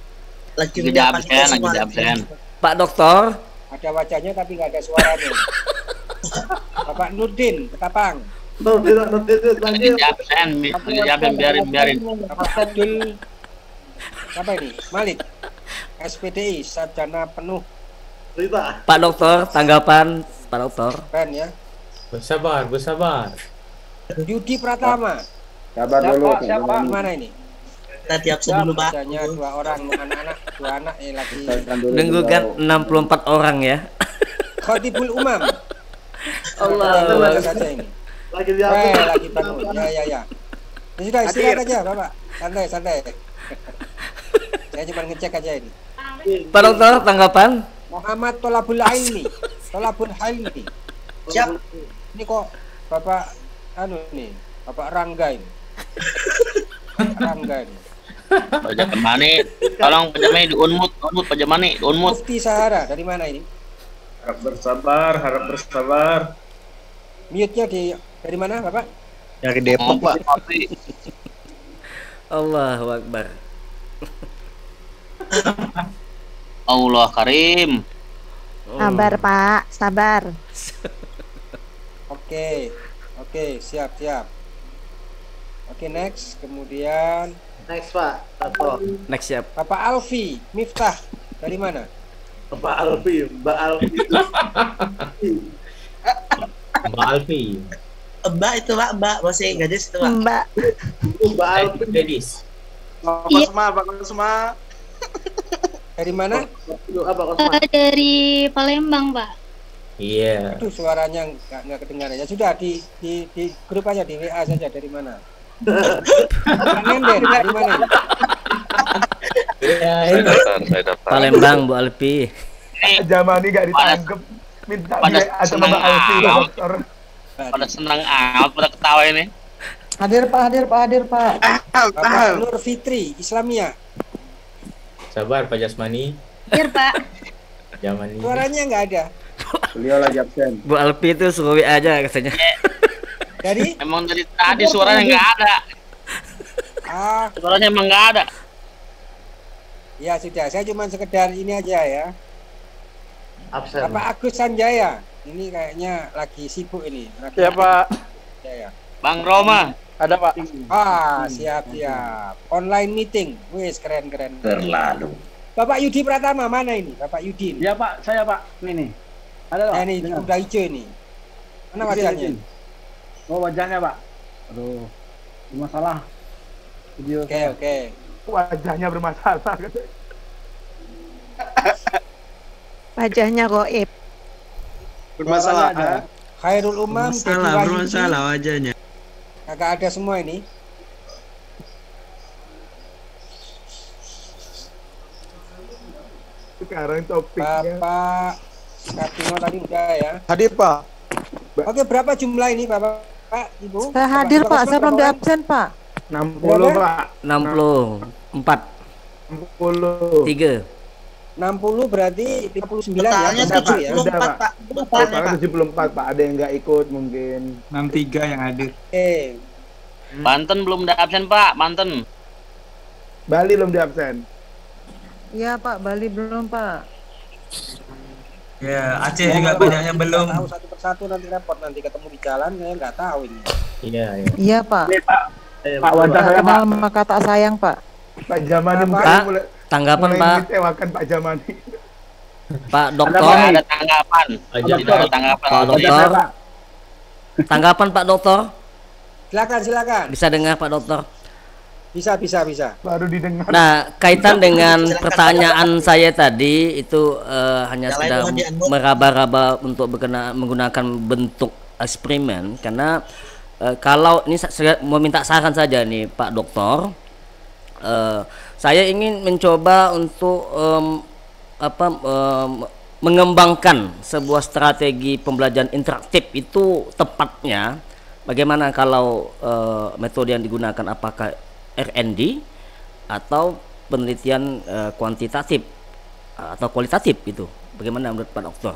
Lagi di absen. Pak Dokter. Ada wajahnya tapi nggak ada suaranya. Bapak Nurdin Ketapang. Nurdin Di absen, biarin. Bapak Abdul apa ini? Malik. SPDI sarjana penuh. Pak Dokter, tanggapan Pak Dokter. Keren ya. Bersabar. Yudi Pratama. Sabar dulu. Siapa? Mana ini? Tadi absen dulu Pak. Hanya 2 orang anak-anak, 2 anak lagi. Dengukan 64 orang ya. Khatibul Umam. Allah. Saja ini. Lagi lagi bangun. Ya. Ya sudah istirahat aja Bapak. Santai. Saya cuma ngecek aja ini. Pak Dokter, tanggapan? Muhammad Tolabul Ilmi. Siap. Ini kok Bapak Bapak Rangga ini. Pak Jamani, tolong Pak Jamani di-unmute Pak Jamani, di-unmute. Mufti Sahara dari mana ini? Harap bersabar. Mute-nya dari mana Bapak? Dari Depok Pak. Allahu Akbar. Allah Karim. Sabar Pak, sabar. Oke, siap. Oke, next. Kemudian Next Pak. Next siap. Bapak Alfi Miftah dari mana? Mbak Alfi. Mbak itu Pak, Mbak masih gadis itu Pak. Mbak Alfi gadis. Pak Kosma. Dari mana? Dari Palembang Pak. Iya. Aduh, suaranya nggak kedengaran. Ya sudah di grup aja, di WA saja. Dari mana? Nender dari mana? Saya daftar. Palembang Bu Alfi. Jamani gak ditangkep. Minta dia atau Mbak Alfi Dokter. Pada senang amat, pada ketawa ini. Hadir Pak. Bapak Nur Fitri Islamia. Sabar Pak Jasmani. Biar Pak. Jamani. Suaranya nggak ada. Beliau lagi absen. Bu Alpi itu suruh WA aja katanya. Jadi? Emang dari tadi suaranya nggak ada. Suaranya emang nggak ada. Ya sudah, saya cuma sekedar ini aja ya. Absen. Bapak Agus Sanjaya, ini kayaknya lagi sibuk ini. Ya Pak. Ya. Bang Roma. Ada Pak. Siap. Online meeting, wis keren. Terlalu. Bapak Yudi Pratama mana ini? Bapak Yudi. Ya Pak, saya Pak. Nih. Ada Pak. Ini udah hijau ini. Mana wajahnya? Oh wajahnya Pak. Aduh, bermasalah. Oke. Wajahnya bermasalah. Wajahnya goib. Bermasalah. Khairul Umam. Bermasalah wajahnya. Agak ada semua ini. Sekarang topiknya. Bapak Kartino tadi udah ya. Hadir Pak. Oke, berapa jumlah ini Bapak, Ibu? Saya hadir Pak, saya belum di absen Pak. 60 Pak. 64. 60. 60 berarti 59 Totalnya ya. Satu ya. 74 Pak. Totalnya 74 Pak. Ada yang nggak ikut mungkin. 63 yang hadir. Banten belum ada absen Pak. Banten. Bali belum di absen. Iya Pak, Bali belum Pak. Ya, Aceh juga banyaknya belum. Tahu satu persatu nanti repot, nanti ketemu di jalan saya nggak tahu ini. Iya. Iya Pak. Pak wajah saya Pak. Kenal maka tak sayang Pak. Pak Jamani Pak, tanggapan Pak. Mengecewakan Pak Jamani. Pak Dokter. Ada tanggapan. Ada tanggapan. Pak Dokter. Tanggapan Pak Dokter. Silakan. Bisa dengar Pak Dokter? Bisa. Baru didengar. Nah, kaitan dengan pertanyaan saya tadi itu hanya sekedar meraba-raba untuk menggunakan bentuk eksperimen karena kalau ini saya mau minta saran saja nih Pak Dokter. Saya ingin mencoba untuk mengembangkan sebuah strategi pembelajaran interaktif itu tepatnya bagaimana kalau metode yang digunakan apakah R&D atau penelitian kuantitatif atau kualitatif itu bagaimana menurut Pak Dokter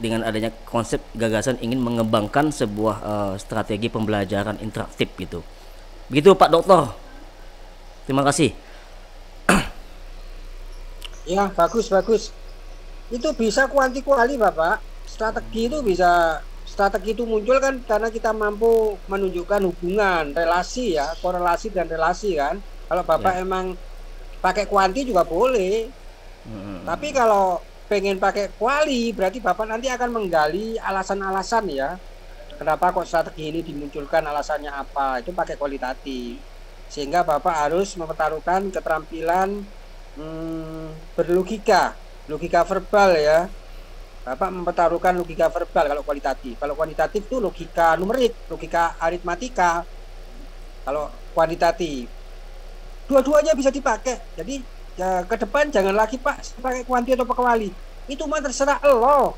dengan adanya konsep gagasan ingin mengembangkan sebuah strategi pembelajaran interaktif gitu begitu Pak Dokter. Terima kasih. Ya bagus. Itu bisa kuali Bapak. Strategi itu muncul kan karena kita mampu menunjukkan hubungan, relasi ya, korelasi dan relasi kan. Kalau Bapak emang pakai kuanti juga boleh. Tapi kalau pengen pakai kuali berarti Bapak nanti akan menggali alasan-alasan ya. Kenapa kok strategi ini dimunculkan, alasannya apa? Itu pakai kualitatif. Sehingga Bapak harus mempertaruhkan keterampilan berlogika, logika verbal ya. Bapak mempertaruhkan logika verbal kalau kualitatif. Kalau kuantitatif itu logika numerik, logika aritmatika. Kalau kuantitatif, dua-duanya bisa dipakai. Jadi ya, ke depan jangan lagi Pak pakai kuanti atau pakai kuali. Itu mah terserah lo.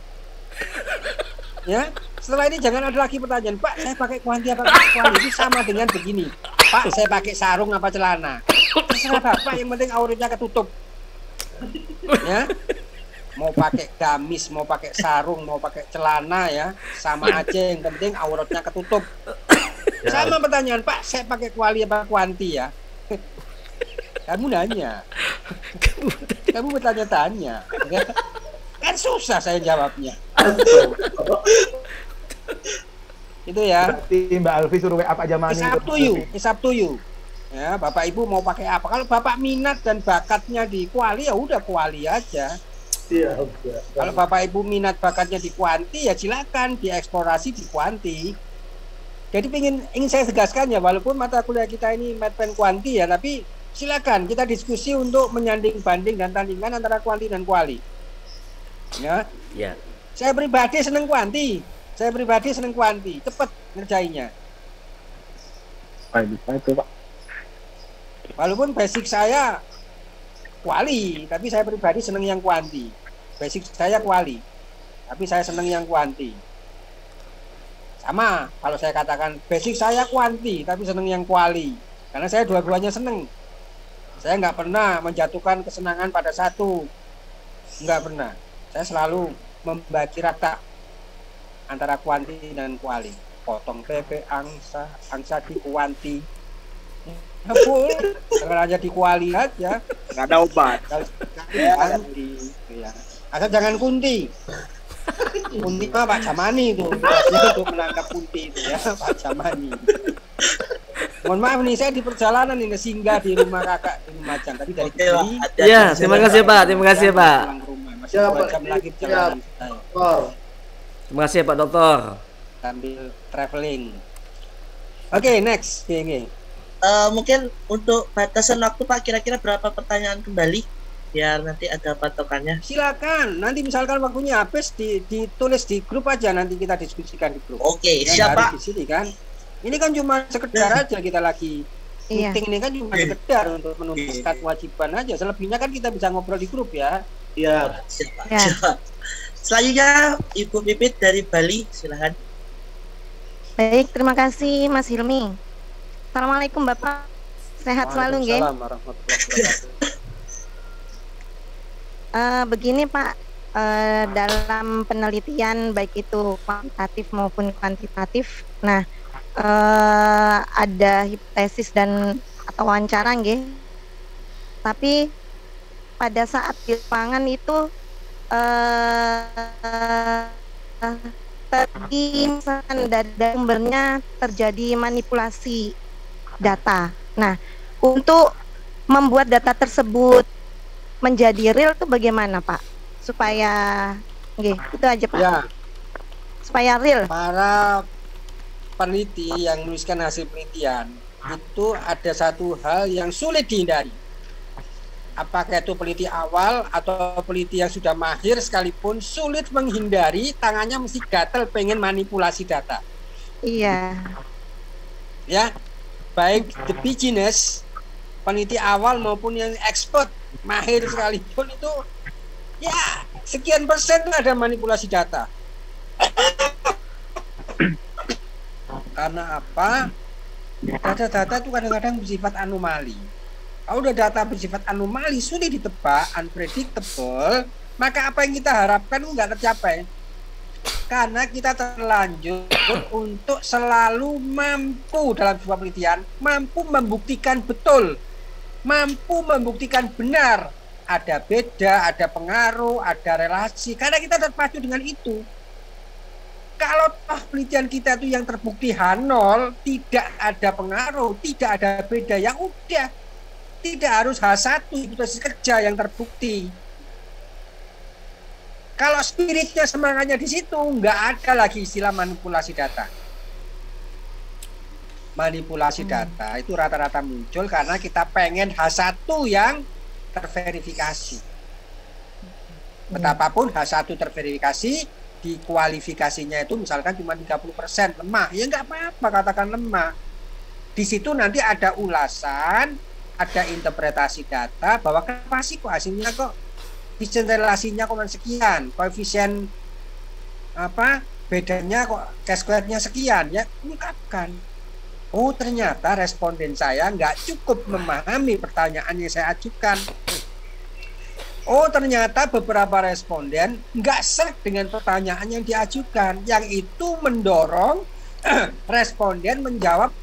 Ya, setelah ini jangan ada lagi pertanyaan, Pak saya pakai kuanti apa pakai kuali. Itu sama dengan begini, Pak saya pakai sarung apa celana. Terserah Bapak, yang penting auratnya ketutup. Ya. Mau pakai gamis, mau pakai sarung, mau pakai celana ya, sama aja, yang penting auratnya ketutup. Sama pertanyaan, Pak saya pakai kuali apa kuanti ya. Kamu nanya, kamu bertanya-tanya kan susah saya jawabnya. Itu ya. Berarti Mbak Alfi suruh WA Pak Jamani. It's up to you. Ya, Bapak Ibu mau pakai apa? Kalau Bapak minat dan bakatnya di kuali ya udah kuali aja. Kalau Bapak Ibu minat bakatnya di kuanti ya silakan dieksplorasi di kuanti. Jadi ingin saya tegaskan ya, walaupun mata kuliah kita ini matpen kuanti ya, tapi silakan kita diskusi untuk menyanding banding dan tandingan antara kuanti dan kuali. Ya. Saya pribadi seneng kuanti. Cepat ngerjainnya. Itu Pak. Walaupun basic saya kuali, tapi saya pribadi seneng yang kuanti. Basic saya kuali, tapi saya seneng yang kuanti. Sama kalau saya katakan basic saya kuanti, tapi seneng yang kuali, karena saya dua-duanya seneng. Saya nggak pernah menjatuhkan kesenangan pada satu. Nggak pernah. Saya selalu membagi rata antara kuanti dan kuali. Potong PP, angsa di kuanti. Kalau aja di kuali aja. Nggak ada obat. Kalau kuanti, ya. Asal jangan kunti. Kunti mah Pak Jamani itu. Untuk menangkap kunti itu ya, Pak Jamani. Mohon maaf nih, saya di perjalanan ini singgah di rumah kakak di Lumajang. Tadi dari sini. Iya, terima kasih Pak. Terima kasih Pak. Masih 2 jam lagi perjalanan saya. Terima kasih Pak Dokter. Sambil traveling. Oke, next. Ini. Mungkin untuk batasan waktu Pak, kira-kira berapa pertanyaan kembali? Biar nanti ada patokannya. Silakan. Nanti misalkan waktunya habis ditulis di grup aja, nanti kita diskusikan di grup. Oke, ya, siap Pak. Di sini kan. Ini kan cuma sekedar aja kita lagi meeting ini kan cuma sekedar untuk menuntaskan kewajiban aja. Selebihnya kan kita bisa ngobrol di grup ya. Iya, siap. Siap. Selanjutnya Ibu Pipit dari Bali, silahkan. Baik, terima kasih Mas Hilmi. Assalamualaikum Bapak. Sehat selalu nggih. Waalaikumsalam warahmatullahi wabarakatuh. Begini Pak, dalam penelitian baik itu kuantitatif maupun kuantitatif, nah ada hipotesis dan atau wawancara nggih. Tapi pada saat di lapangan itu misalkan dari sumbernya terjadi manipulasi data. Nah, untuk membuat data tersebut menjadi real itu bagaimana Pak? Supaya nggih, itu aja Pak. Ya. Supaya real. Para peneliti yang menuliskan hasil penelitian itu ada satu hal yang sulit dihindari. Apakah itu peneliti awal atau peneliti yang sudah mahir sekalipun sulit menghindari, tangannya mesti gatel pengen manipulasi data. Iya. Ya, baik the beginners, peneliti awal maupun yang expert, mahir sekalipun itu ya sekian persen ada manipulasi data. Karena apa? Data-data itu kadang-kadang bersifat anomali. Kalau udah data bersifat anomali, sulit ditebak, unpredictable, maka apa yang kita harapkan itu nggak tercapai. Karena kita terlanjur untuk selalu mampu dalam sebuah penelitian, mampu membuktikan betul, mampu membuktikan benar, ada beda, ada pengaruh, ada relasi, karena kita terpacu dengan itu. Kalau penelitian kita itu yang terbukti H0, tidak ada pengaruh, tidak ada beda, yang udah, tidak harus H1 hipotesis kerja yang terbukti. Kalau spiritnya, semangatnya di situ, nggak ada lagi istilah manipulasi data. Manipulasi data itu rata-rata muncul karena kita pengen H1 yang terverifikasi. Betapapun H1 terverifikasi, di kualifikasinya itu misalkan cuma 30% lemah, ya nggak apa-apa katakan lemah. Di situ nanti ada ulasan, ada interpretasi data bahwa kenapa sih kok hasilnya kok koefisien relasinya kok sekian, koefisien apa bedanya kok K-square-nya sekian, ya ungkapkan. Oh ternyata responden saya nggak cukup memahami pertanyaan yang saya ajukan. Oh ternyata beberapa responden nggak serg dengan pertanyaan yang diajukan, yang itu mendorong responden menjawab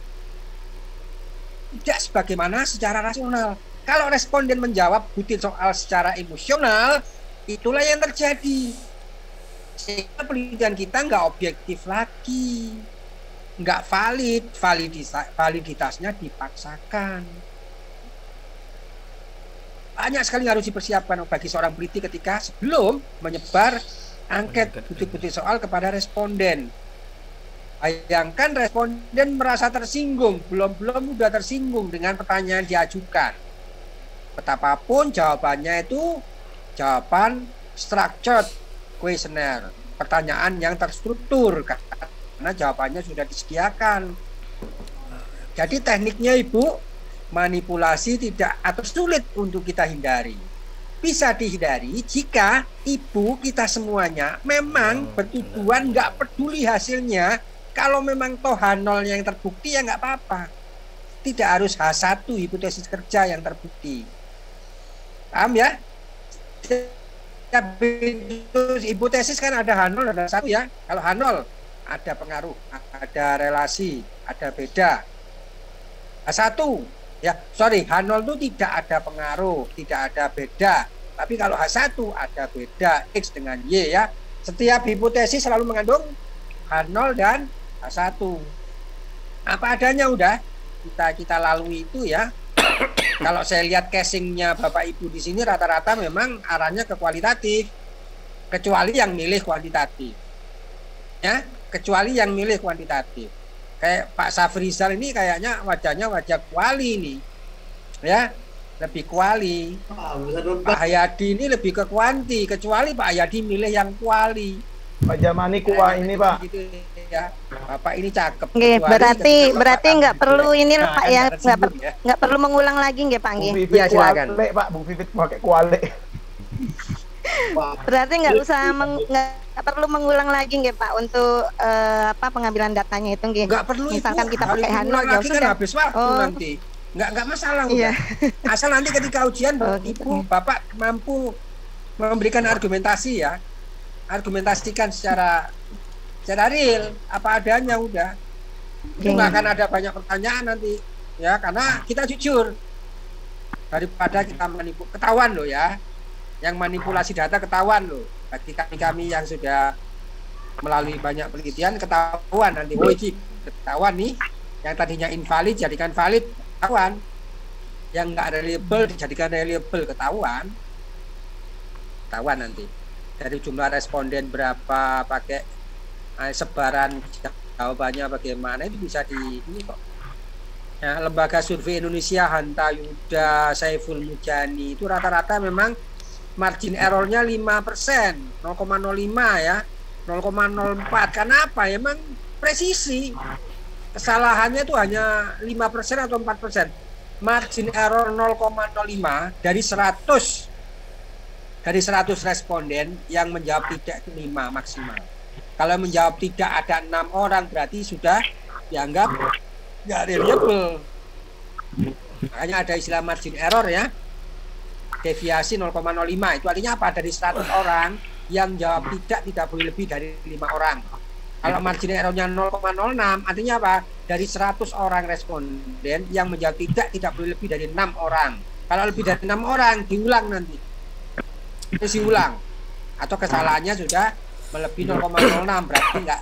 tidak sebagaimana secara rasional. Kalau responden menjawab butir soal secara emosional, itulah yang terjadi. Sehingga penelitian kita nggak objektif lagi, nggak valid, validitasnya dipaksakan. Banyak sekali harus dipersiapkan bagi seorang peneliti ketika sebelum menyebar angket butir-butir soal kepada responden. Bayangkan responden merasa tersinggung, belum udah tersinggung dengan pertanyaan diajukan. Betapapun jawabannya itu jawaban structured questionnaire, pertanyaan yang terstruktur karena jawabannya sudah disediakan. Jadi tekniknya Ibu, manipulasi tidak atau sulit untuk kita hindari. Bisa dihindari jika Ibu kita semuanya memang bertujuan nggak peduli hasilnya. Kalau memang toh H0 yang terbukti ya nggak apa-apa. Tidak harus H1 hipotesis kerja yang terbukti. Paham ya? Hipotesis kan ada H0 ada H1 ya. Kalau H0 ada pengaruh, ada relasi, ada beda. H1 ya, sorry, H0 itu tidak ada pengaruh, tidak ada beda. Tapi kalau H1 ada beda X dengan Y ya. Setiap hipotesis selalu mengandung H0 dan H1. Apa adanya udah kita lalui itu ya. Kalau saya lihat casingnya Bapak Ibu di sini rata-rata memang arahnya ke kualitatif, kecuali yang milih kuantitatif. Ya, kecuali yang milih kuantitatif. Kayak Pak Safrizal ini kayaknya wajahnya wajah kuali nih. Ya, lebih kuali. Pak Hayadi ini lebih ke kuanti, kecuali Pak Hayadi milih yang kuali. Pak Jamani kuah ini Pak. Gitu ya. Bapak ini cakep. Oke, berarti nggak perlu ini loh Pak ya, nggak perlu mengulang lagi nggak Pak? Iya silakan. Pak, Bung Vivit pakai kuale. Berarti nggak perlu mengulang lagi nggak Pak untuk pengambilan datanya itu nggak? Nggak perlu. Misalkan kita pakai H0 ya sudah. Kan habis waktu nanti. Nggak masalah udah. Asal nanti ketika ujian Ibu Bapak mampu memberikan argumentasi ya. Argumentasikan secara real apa adanya udah. Itu nggak akan ada banyak pertanyaan nanti ya, karena kita jujur. Daripada kita ketahuan loh ya. Yang manipulasi data ketahuan loh. Bagi kami yang sudah melalui banyak penelitian ketahuan nanti. Oh ini ketahuan nih. Yang tadinya invalid jadikan valid ketahuan. Yang nggak reliable dijadikan reliable ketahuan. Ketahuan nanti. Dari jumlah responden berapa, pakai sebaran jawabannya bagaimana, itu bisa di ini kok. Ya, Lembaga Survei Indonesia, Hanta Yuda, Saiful Mujani itu rata-rata memang margin errornya 5%, 0,05 ya, 0,04. Karena apa? Emang presisi. Kesalahannya itu hanya 5% atau 4%. Margin error 0,05 dari 100 responden yang menjawab tidak itu 5 maksimal. Kalau menjawab tidak ada 6 orang berarti sudah dianggap nggak reliable. Makanya ada istilah margin error ya. Deviasi 0,05 itu artinya apa? Dari 100 orang yang jawab tidak boleh lebih dari 5 orang. Kalau margin errornya 0,06 artinya apa? Dari 100 orang responden yang menjawab tidak boleh lebih dari 6 orang. Kalau lebih dari 6 orang diulang nanti. Terus diulang atau kesalahannya sudah melebihi 0,06 berarti nggak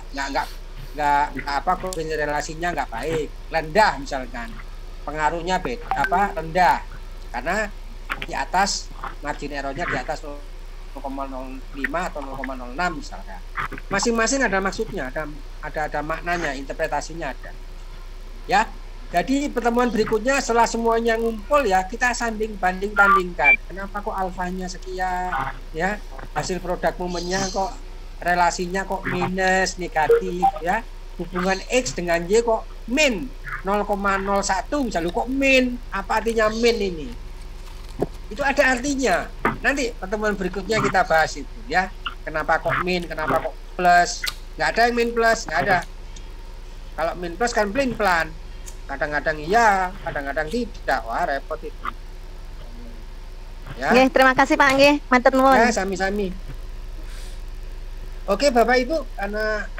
relasinya nggak baik, rendah misalkan, pengaruhnya rendah karena di atas margin errornya di atas 0,05 atau 0,06 misalkan. Masing-masing ada maksudnya, ada maknanya, interpretasinya ada. Ya. Jadi pertemuan berikutnya setelah semuanya ngumpul ya kita bandingkan. Kenapa kok alfanya sekian ya? Hasil produk momennya kok relasinya kok minus, negatif ya. Hubungan X dengan Y kok min 0,01 misalnya kok min. Apa artinya min ini? Itu ada artinya. Nanti pertemuan berikutnya kita bahas itu ya. Kenapa kok min, kenapa kok plus? Nggak ada yang min plus, nggak ada. Kalau min plus kan pelin-pelan. Kadang-kadang iya, kadang-kadang tidak. Wah, repot itu. Ya. Nggih, terima kasih Pak nggih, matur nuwun. Ya, sami-sami. Oke, Bapak Ibu, karena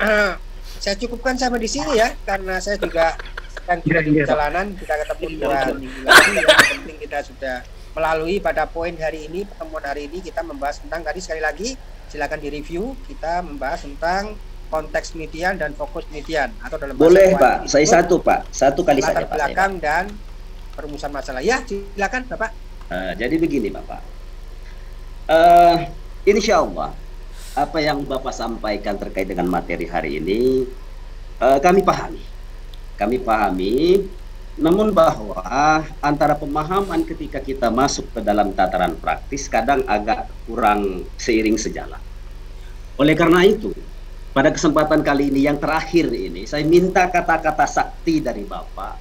saya cukupkan sampai di sini ya, karena saya juga sedang di perjalanan, kita ketemu 2 minggu lagi. Yang penting kita sudah melalui pada poin hari ini, pertemuan hari ini kita membahas tentang tadi sekali lagi, silakan direview, kita membahas tentang konteks median dan fokus median atau dalam boleh Pak, saya satu kali saja Pak. Latar belakang dan perumusan masalah. Ya, silakan Bapak. Jadi begini Bapak. Insya Allah apa yang Bapak sampaikan terkait dengan materi hari ini kami pahami. Namun bahwa antara pemahaman ketika kita masuk ke dalam tataran praktis kadang agak kurang seiring sejalan. Oleh karena itu, pada kesempatan kali ini yang terakhir ini saya minta kata-kata sakti dari Bapak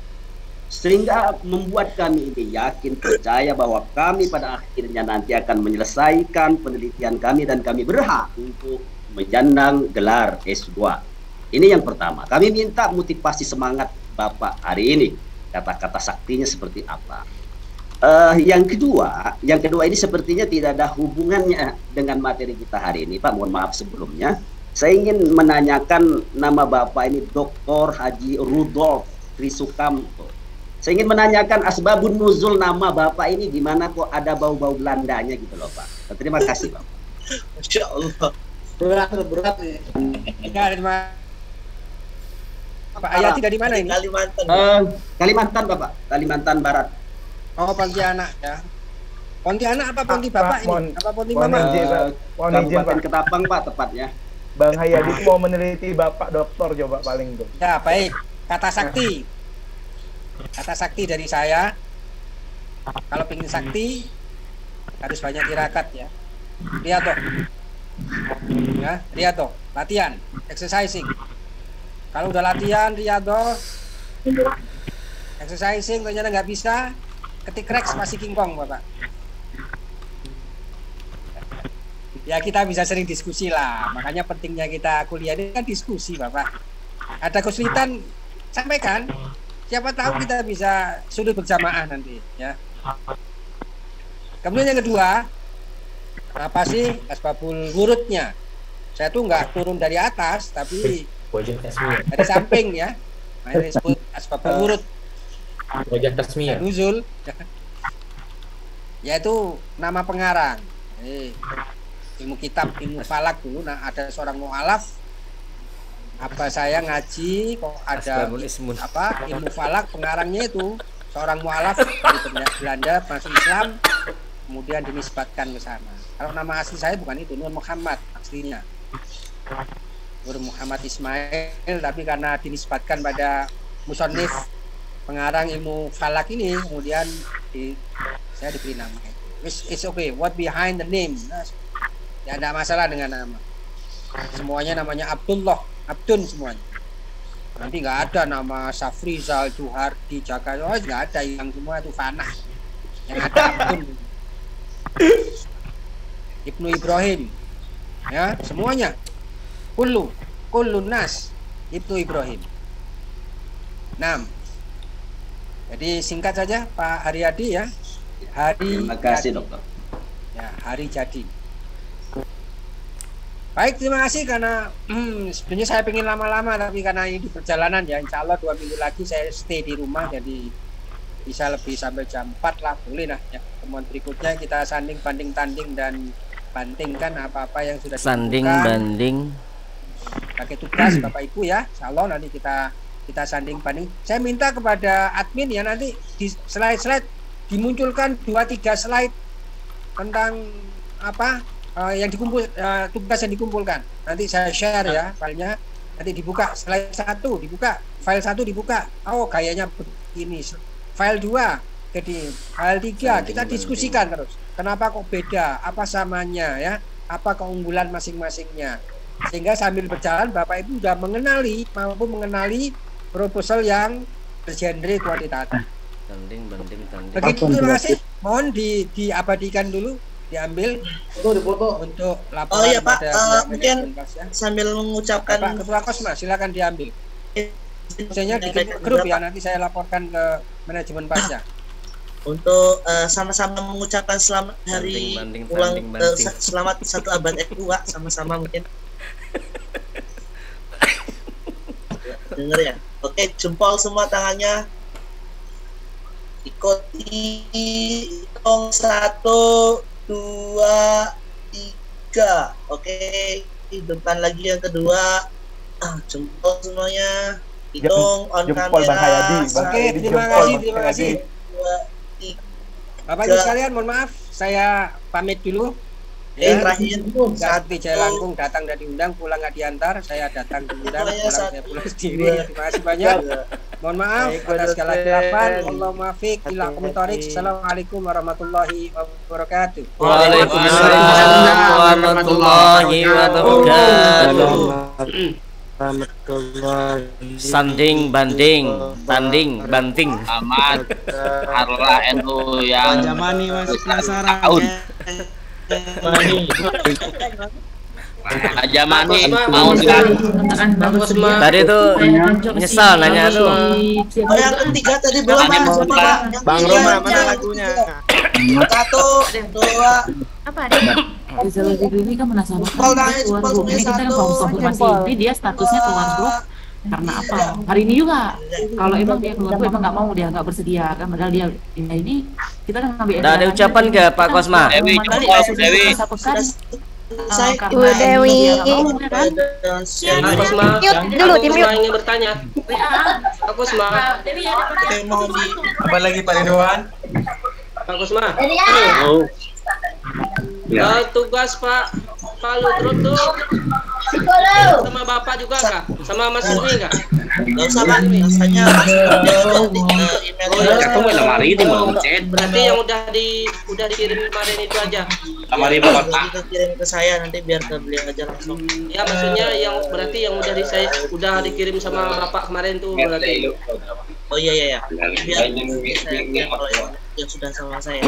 sehingga membuat kami ini yakin percaya bahwa kami pada akhirnya nanti akan menyelesaikan penelitian kami dan kami berhak untuk menyandang gelar S2. Ini yang pertama. Kami minta motivasi semangat Bapak hari ini. kata-kata saktinya seperti apa. Yang kedua ini sepertinya tidak ada hubungannya dengan materi kita hari ini, Pak. Mohon maaf sebelumnya. Saya ingin menanyakan nama Bapak ini Dr. Haji Rudolf Trisukamto. Saya ingin menanyakan asbabun nuzul nama Bapak ini gimana kok ada bau-bau Belandanya gitu loh, Pak. Terima kasih, Pak. Masya Allah. Berat nih. Pak Ayati dari mana ini? Kalimantan. Kalimantan, Bapak. Kalimantan Barat. Oh, Pontianak ya. Pontianak apa Ponti Bapak ini? Apa Ponti Mohon Mama? izin, Pak. Mohon izin, Pak. Kabupaten Ketapang, Pak, tepatnya. Bang Hayadi mau meneliti Bapak Doktor coba paling tuh. Ya, baik. Kata sakti. Kata sakti dari saya. Kalau pengen sakti harus banyak tirakat ya. Lihat toh. Ya, lihat toh. Latihan, exercising. Kalau udah latihan, lihat toh. Exercising ternyata nggak bisa, ketik Rex masih King Kong, Bapak. Ya kita bisa sering diskusi lah. Makanya pentingnya kita kuliah ini kan diskusi, Bapak. Ada kesulitan, sampaikan. Siapa tahu kita bisa sudut berjamaah nanti, ya. Kemudian yang kedua, apa sih asbabul wurudnya? Saya tuh nggak turun dari atas, tapi dari samping ya. Nah, ini disebut asbabul wurud. Wajah tasmiyah. Nuzul, yaitu nama pengarang. Ilmu kitab, ilmu falak dulu. Nah, ada seorang mu'alaf. Apa saya ngaji kok ada ilmu falak pengarangnya itu seorang mu'alaf dari Belanda masuk Islam, kemudian dinisbatkan ke sana. Kalau nama asli saya bukan itu, Nur Muhammad aslinya. Nur Muhammad Ismail, tapi karena dinisbatkan pada musannif pengarang ilmu falak ini, kemudian saya diberi nama itu. It's okay, what behind the name? Nah, ya ada masalah dengan nama. Semuanya namanya Abdullah, Abdun semuanya. Nanti nggak ada nama Safrizal, Juhardi, Jakarta, nggak ada, yang semua itu fana. Yang ada Abdun. Ibnu Ibrahim, ya semuanya. Kullun nas Ibnu Ibrahim. 6. Jadi singkat saja Pak Haryadi ya. Terima kasih dokter. Ya, hari jadi. Baik, terima kasih karena sebenarnya saya pengen lama-lama, tapi karena ini di perjalanan ya, insya Allah 2 minggu lagi saya stay di rumah, jadi bisa lebih sampai jam 4 lah, boleh lah ya. Pertemuan berikutnya kita sanding, banding, tanding, dan bandingkan apa-apa yang sudah sanding, dibuka. banding. Pakai tugas Bapak Ibu ya, insya Allah nanti kita sanding, banding. Saya minta kepada admin ya, nanti di slide-slide dimunculkan 2-3 slide tentang apa yang dikumpul, tugas yang dikumpulkan. Nanti saya share ya filenya, nanti dibuka slide 1 dibuka, file 1 dibuka, oh gayanya begini, file 2 jadi file 3 kita diskusikan terus kenapa kok beda, apa samanya ya, apa keunggulan masing-masingnya, sehingga sambil berjalan Bapak Ibu sudah mampu mengenali proposal yang bergenre kuantitatif. Banding. Begitu, terima kasih. Mohon diabadikan dulu, diambil untuk laporan. Oh iya Pak, mungkin sambil mengucapkan Pak Ketua Kosma silakan diambil. Misalnya di grup ya, nanti saya laporkan ke manajemen pajak. Untuk sama-sama mengucapkan selamat hari ulang selamat 1 abad FU Pak, sama-sama mungkin. Dengar ya. Oke, jempol semua tangannya. Ikuti hitung 1, 2, 3. Oke, hidupkan lagi yang kedua. Jempol semuanya. Hitung on kamera. Oke, terima kasih. 2, 3. Bapak Ibu sekalian, mohon maaf, saya pamit dulu. Ya, terakhir saat Wijaya Langkung datang dan diundang, pulang nggak diantar. Saya datang diundang, pulang saya pulang sendiri. Terima kasih banyak. Mohon maaf atas segala kesalahan. Allahumma fiq ila komentarik. Assalamualaikum warahmatullahi wabarakatuh. Waalaikumsalam warahmatullahi wabarakatuh. Sanding, banding, tanding, banting. Amat. Harlah NU yang Jamani masih penasaran. Aja Mani mau Tadi tuh nyesal nanya tuh. Oh, yang ketiga tadi belum Bang Roma mana lagunya? 1, 2. Apa ada? Rizal ini kan menasabahkan keluar ini kita kan konfirmasi ini dia statusnya keluar blok karena apa? Hari ini juga kalau emang dia keluar blok emang nggak mau, dia nggak bersedia kan, padahal dia ini kita kan ngambil. Ada ucapan ke Pak Kosma? Dewi, Bu Dewi. Pak Kosma, dulu di mute. ingin bertanya. Pak Kosma. Apa lagi Pak Ridwan? Pak Kosma. Tugas Pak Lutro tuh sama Bapak juga kah? Sama Mas Umi kah? Nggak usah Pak, rasanya Berarti yang udah dikirim kemarin itu aja. Kita kirim ke saya, nanti biar ke beliau aja langsung. Ya maksudnya yang berarti yang udah dikirim sama Bapak kemarin tuh berarti. Oh iya. Biar saya kirim kalau yang sudah sama saya.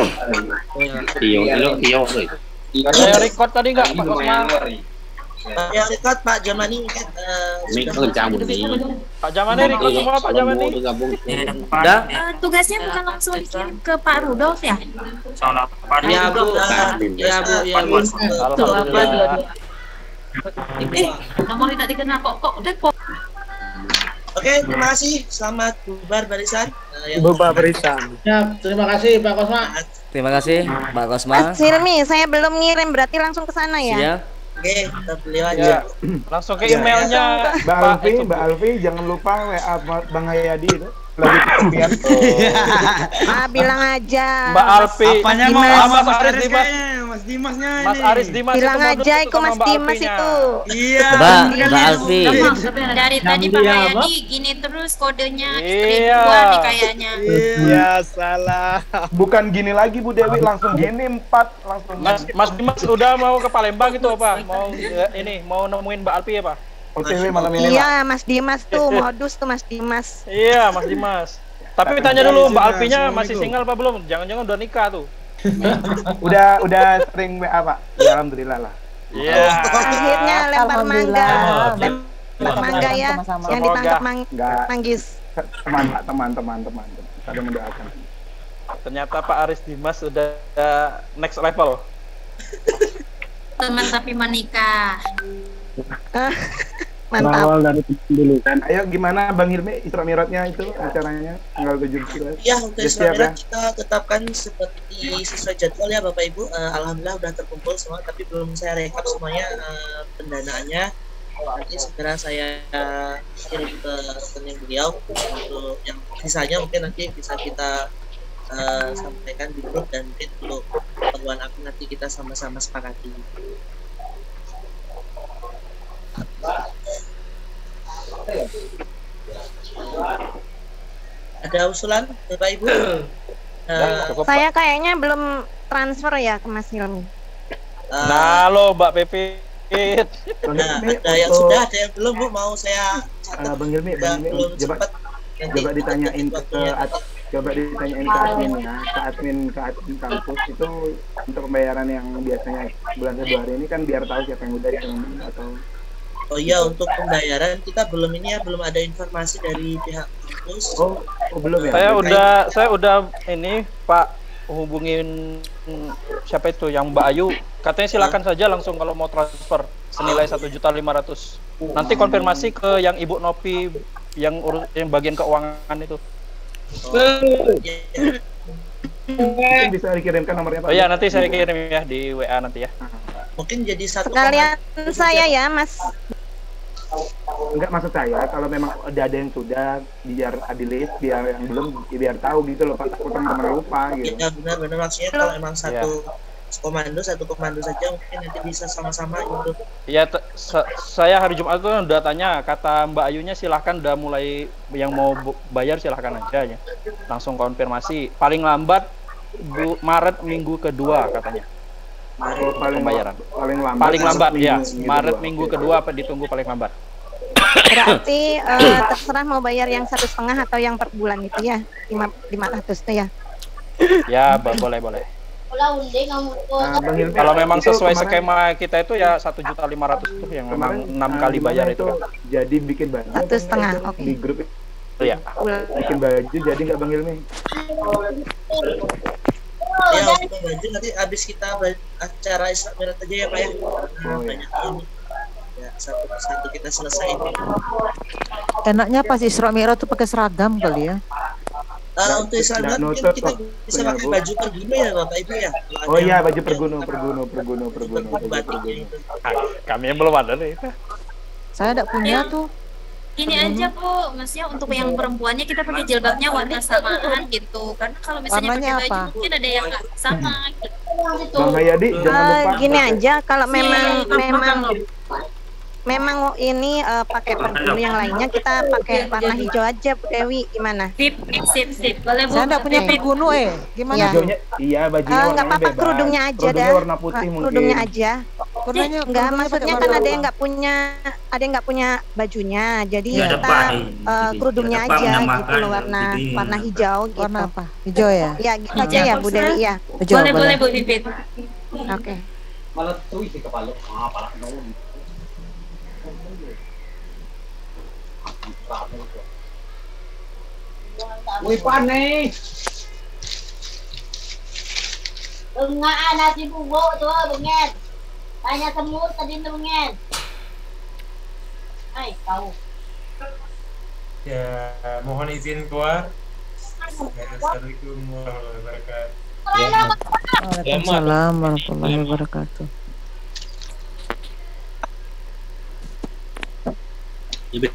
Saya record tadi nggak Pak Kosma? Yang record Pak Jamani kan Pak Jamani record semua Pak Jamani. Udah? Tugasnya bukan langsung dikirim ke Pak Rudolf ya? Ya Bu. Nomor tidak dikenal kok depok. Oke, terima kasih. Selamat bubar barisan. Bubar barisan. Ya, terima kasih Pak Kosma. Terima kasih Pak Kosma. Mas Hilmi, saya belum ngirim, berarti langsung ke sana ya? Siap. Oke, kita beliau aja. Langsung ke emailnya Mbak Alfi, jangan lupa WA Bang Hayadi itu. Lagi kesepian. Bilang aja. Mbak Alfi. Apanya mau Mas Aris Dimas? Mas Dimasnya Mas Aris Dimas. Bilang aja itu Mas Dimas itu. Iya. Mbak Alfi. Dari tadi Pak Hayadi gini terus kodenya Iya. nih kayaknya. Iya, salah. Bukan gini lagi Bu Dewi, langsung gini 4 langsung. Mas Dimas udah mau ke Palembang gitu apa? Mau nemuin Mbak Alfi ya Pak? OTW malam ini. Iya, Mas Dimas tuh modus tuh Mas Dimas. Iya, Mas Dimas. Tapi tanya dulu Mbak Alfinya masih single apa belum? Jangan-jangan udah nikah tuh. udah sering WA Pak. Ya, alhamdulillah lah. Iya. Akhirnya lempar mangga. Lempar mangga ya. Yang ditangkap manggis. Teman-teman. Ada mendoakan. Ternyata Pak Aris Dimas udah next level. Teman tapi menikah. Mantap. Awal dari dulu kan. Ayo gimana Bang Hilmi Isra Mi'rajnya itu acaranya tanggal 17. Ya, untuk Isra Mi'raj kita tetapkan seperti sesuai jadwal ya Bapak Ibu. Alhamdulillah udah terkumpul semua, tapi belum saya rekap semuanya pendanaannya. Nanti segera saya kirim ke rekening beliau untuk yang sisanya mungkin nanti bisa kita sampaikan di grup, dan mungkin untuk keperluan aku nanti kita sama-sama sepakati. Ada usulan Bapak Ibu? Saya kayaknya belum transfer ya ke Mas Hilmi. Nah lo Mbak Pipit. Ada yang sudah, ada yang belum Bu, mau saya catat. Bang Hilmi, coba ditanyain ke admin ya, ke admin kampus itu untuk pembayaran yang biasanya bulan Februari ini kan biar tahu siapa yang udah atau. Oh iya, untuk pembayaran kita belum ada informasi dari pihak kampus. Oh belum ya? Saya udah ini Pak hubungin siapa itu yang Mbak Ayu, katanya silakan saja langsung kalau mau transfer senilai 1.500.000. Nanti konfirmasi ke yang Ibu Nopi yang bagian keuangan itu. Mungkin bisa dikirimkan nomornya Pak. Oh iya, nanti saya kirim ya di WA nanti ya. Mungkin jadi satu sekalian saya ya Mas. Enggak, maksud saya kalau memang ada yang sudah biar adilis, biar yang belum biar tahu gitu loh Pak, takut teman-teman lupa gitu. Ya benar maksudnya kalau emang satu komando saja mungkin nanti bisa sama-sama gitu. Iya, saya hari Jumat itu udah tanya, kata Mbak Ayunya silahkan udah mulai yang mau bayar silahkan aja ya. Langsung konfirmasi paling lambat Maret minggu kedua katanya. Pembayaran paling lambat ya Maret minggu kedua apa ditunggu paling lambat. Berarti terserah mau bayar yang 1,5 atau yang per bulan itu ya 500 tuh ya. Ya boleh. Kalau memang sesuai skema kita itu ya 1.500.000 tuh yang memang 6 kali bayar itu kan. Jadi bikin baju 1,5, oke. di grup Iya. bikin baju jadi nggak Bang Hilmi? Ya, untuk baju nanti habis kita acara Isra Mi'raj aja ya Pak ya. Banyak ini. Ya, satu persatu kita selesaiin. Enaknya pas Isra Mi'raj tuh pakai seragam kali ya. Untuk Isra Mi'raj mungkin kita bisa pakai baju pergunu ya Bapak Ibu ya. Oh iya, baju pergunu. Kami yang belum ada nih. Saya tidak punya tuh. Ini aja Bu, maksudnya untuk yang perempuannya kita pakai jilbabnya warna samaan gitu. Karena kalau misalnya pakai baju mungkin ada yang nggak sama gitu. Bang Hayadi jangan lupa. Gini aja, kalau memang ini pakai pergunu, yang lainnya kita pakai warna hijau aja Bu Dewi, gimana? Sip. Boleh Bu. Saya tidak punya pergunu gimana? Hijaunya, iya bajunya nggak apa-apa, kerudungnya aja dah. Warna putih mungkin. Kerudungnya aja. Enggak, maksudnya kan ada yang nggak punya bajunya, jadi kita kerudungnya aja gitu loh, warna hijau gitu. Warna apa? Hijau ya? Ya gitu aja ya Bu Dewi ya. Boleh Bu Pipit. Oke. Malah tuh di kepala. Pala Wih panik. Bengaan nasi bubuk tuh bengen. Tanya semut tadi bengen. Hai kau. Ya, mohon izin keluar. Assalamualaikum warahmatullahi wabarakatuh. Waalaikumsalam warahmatullahi wabarakatuh. Ibu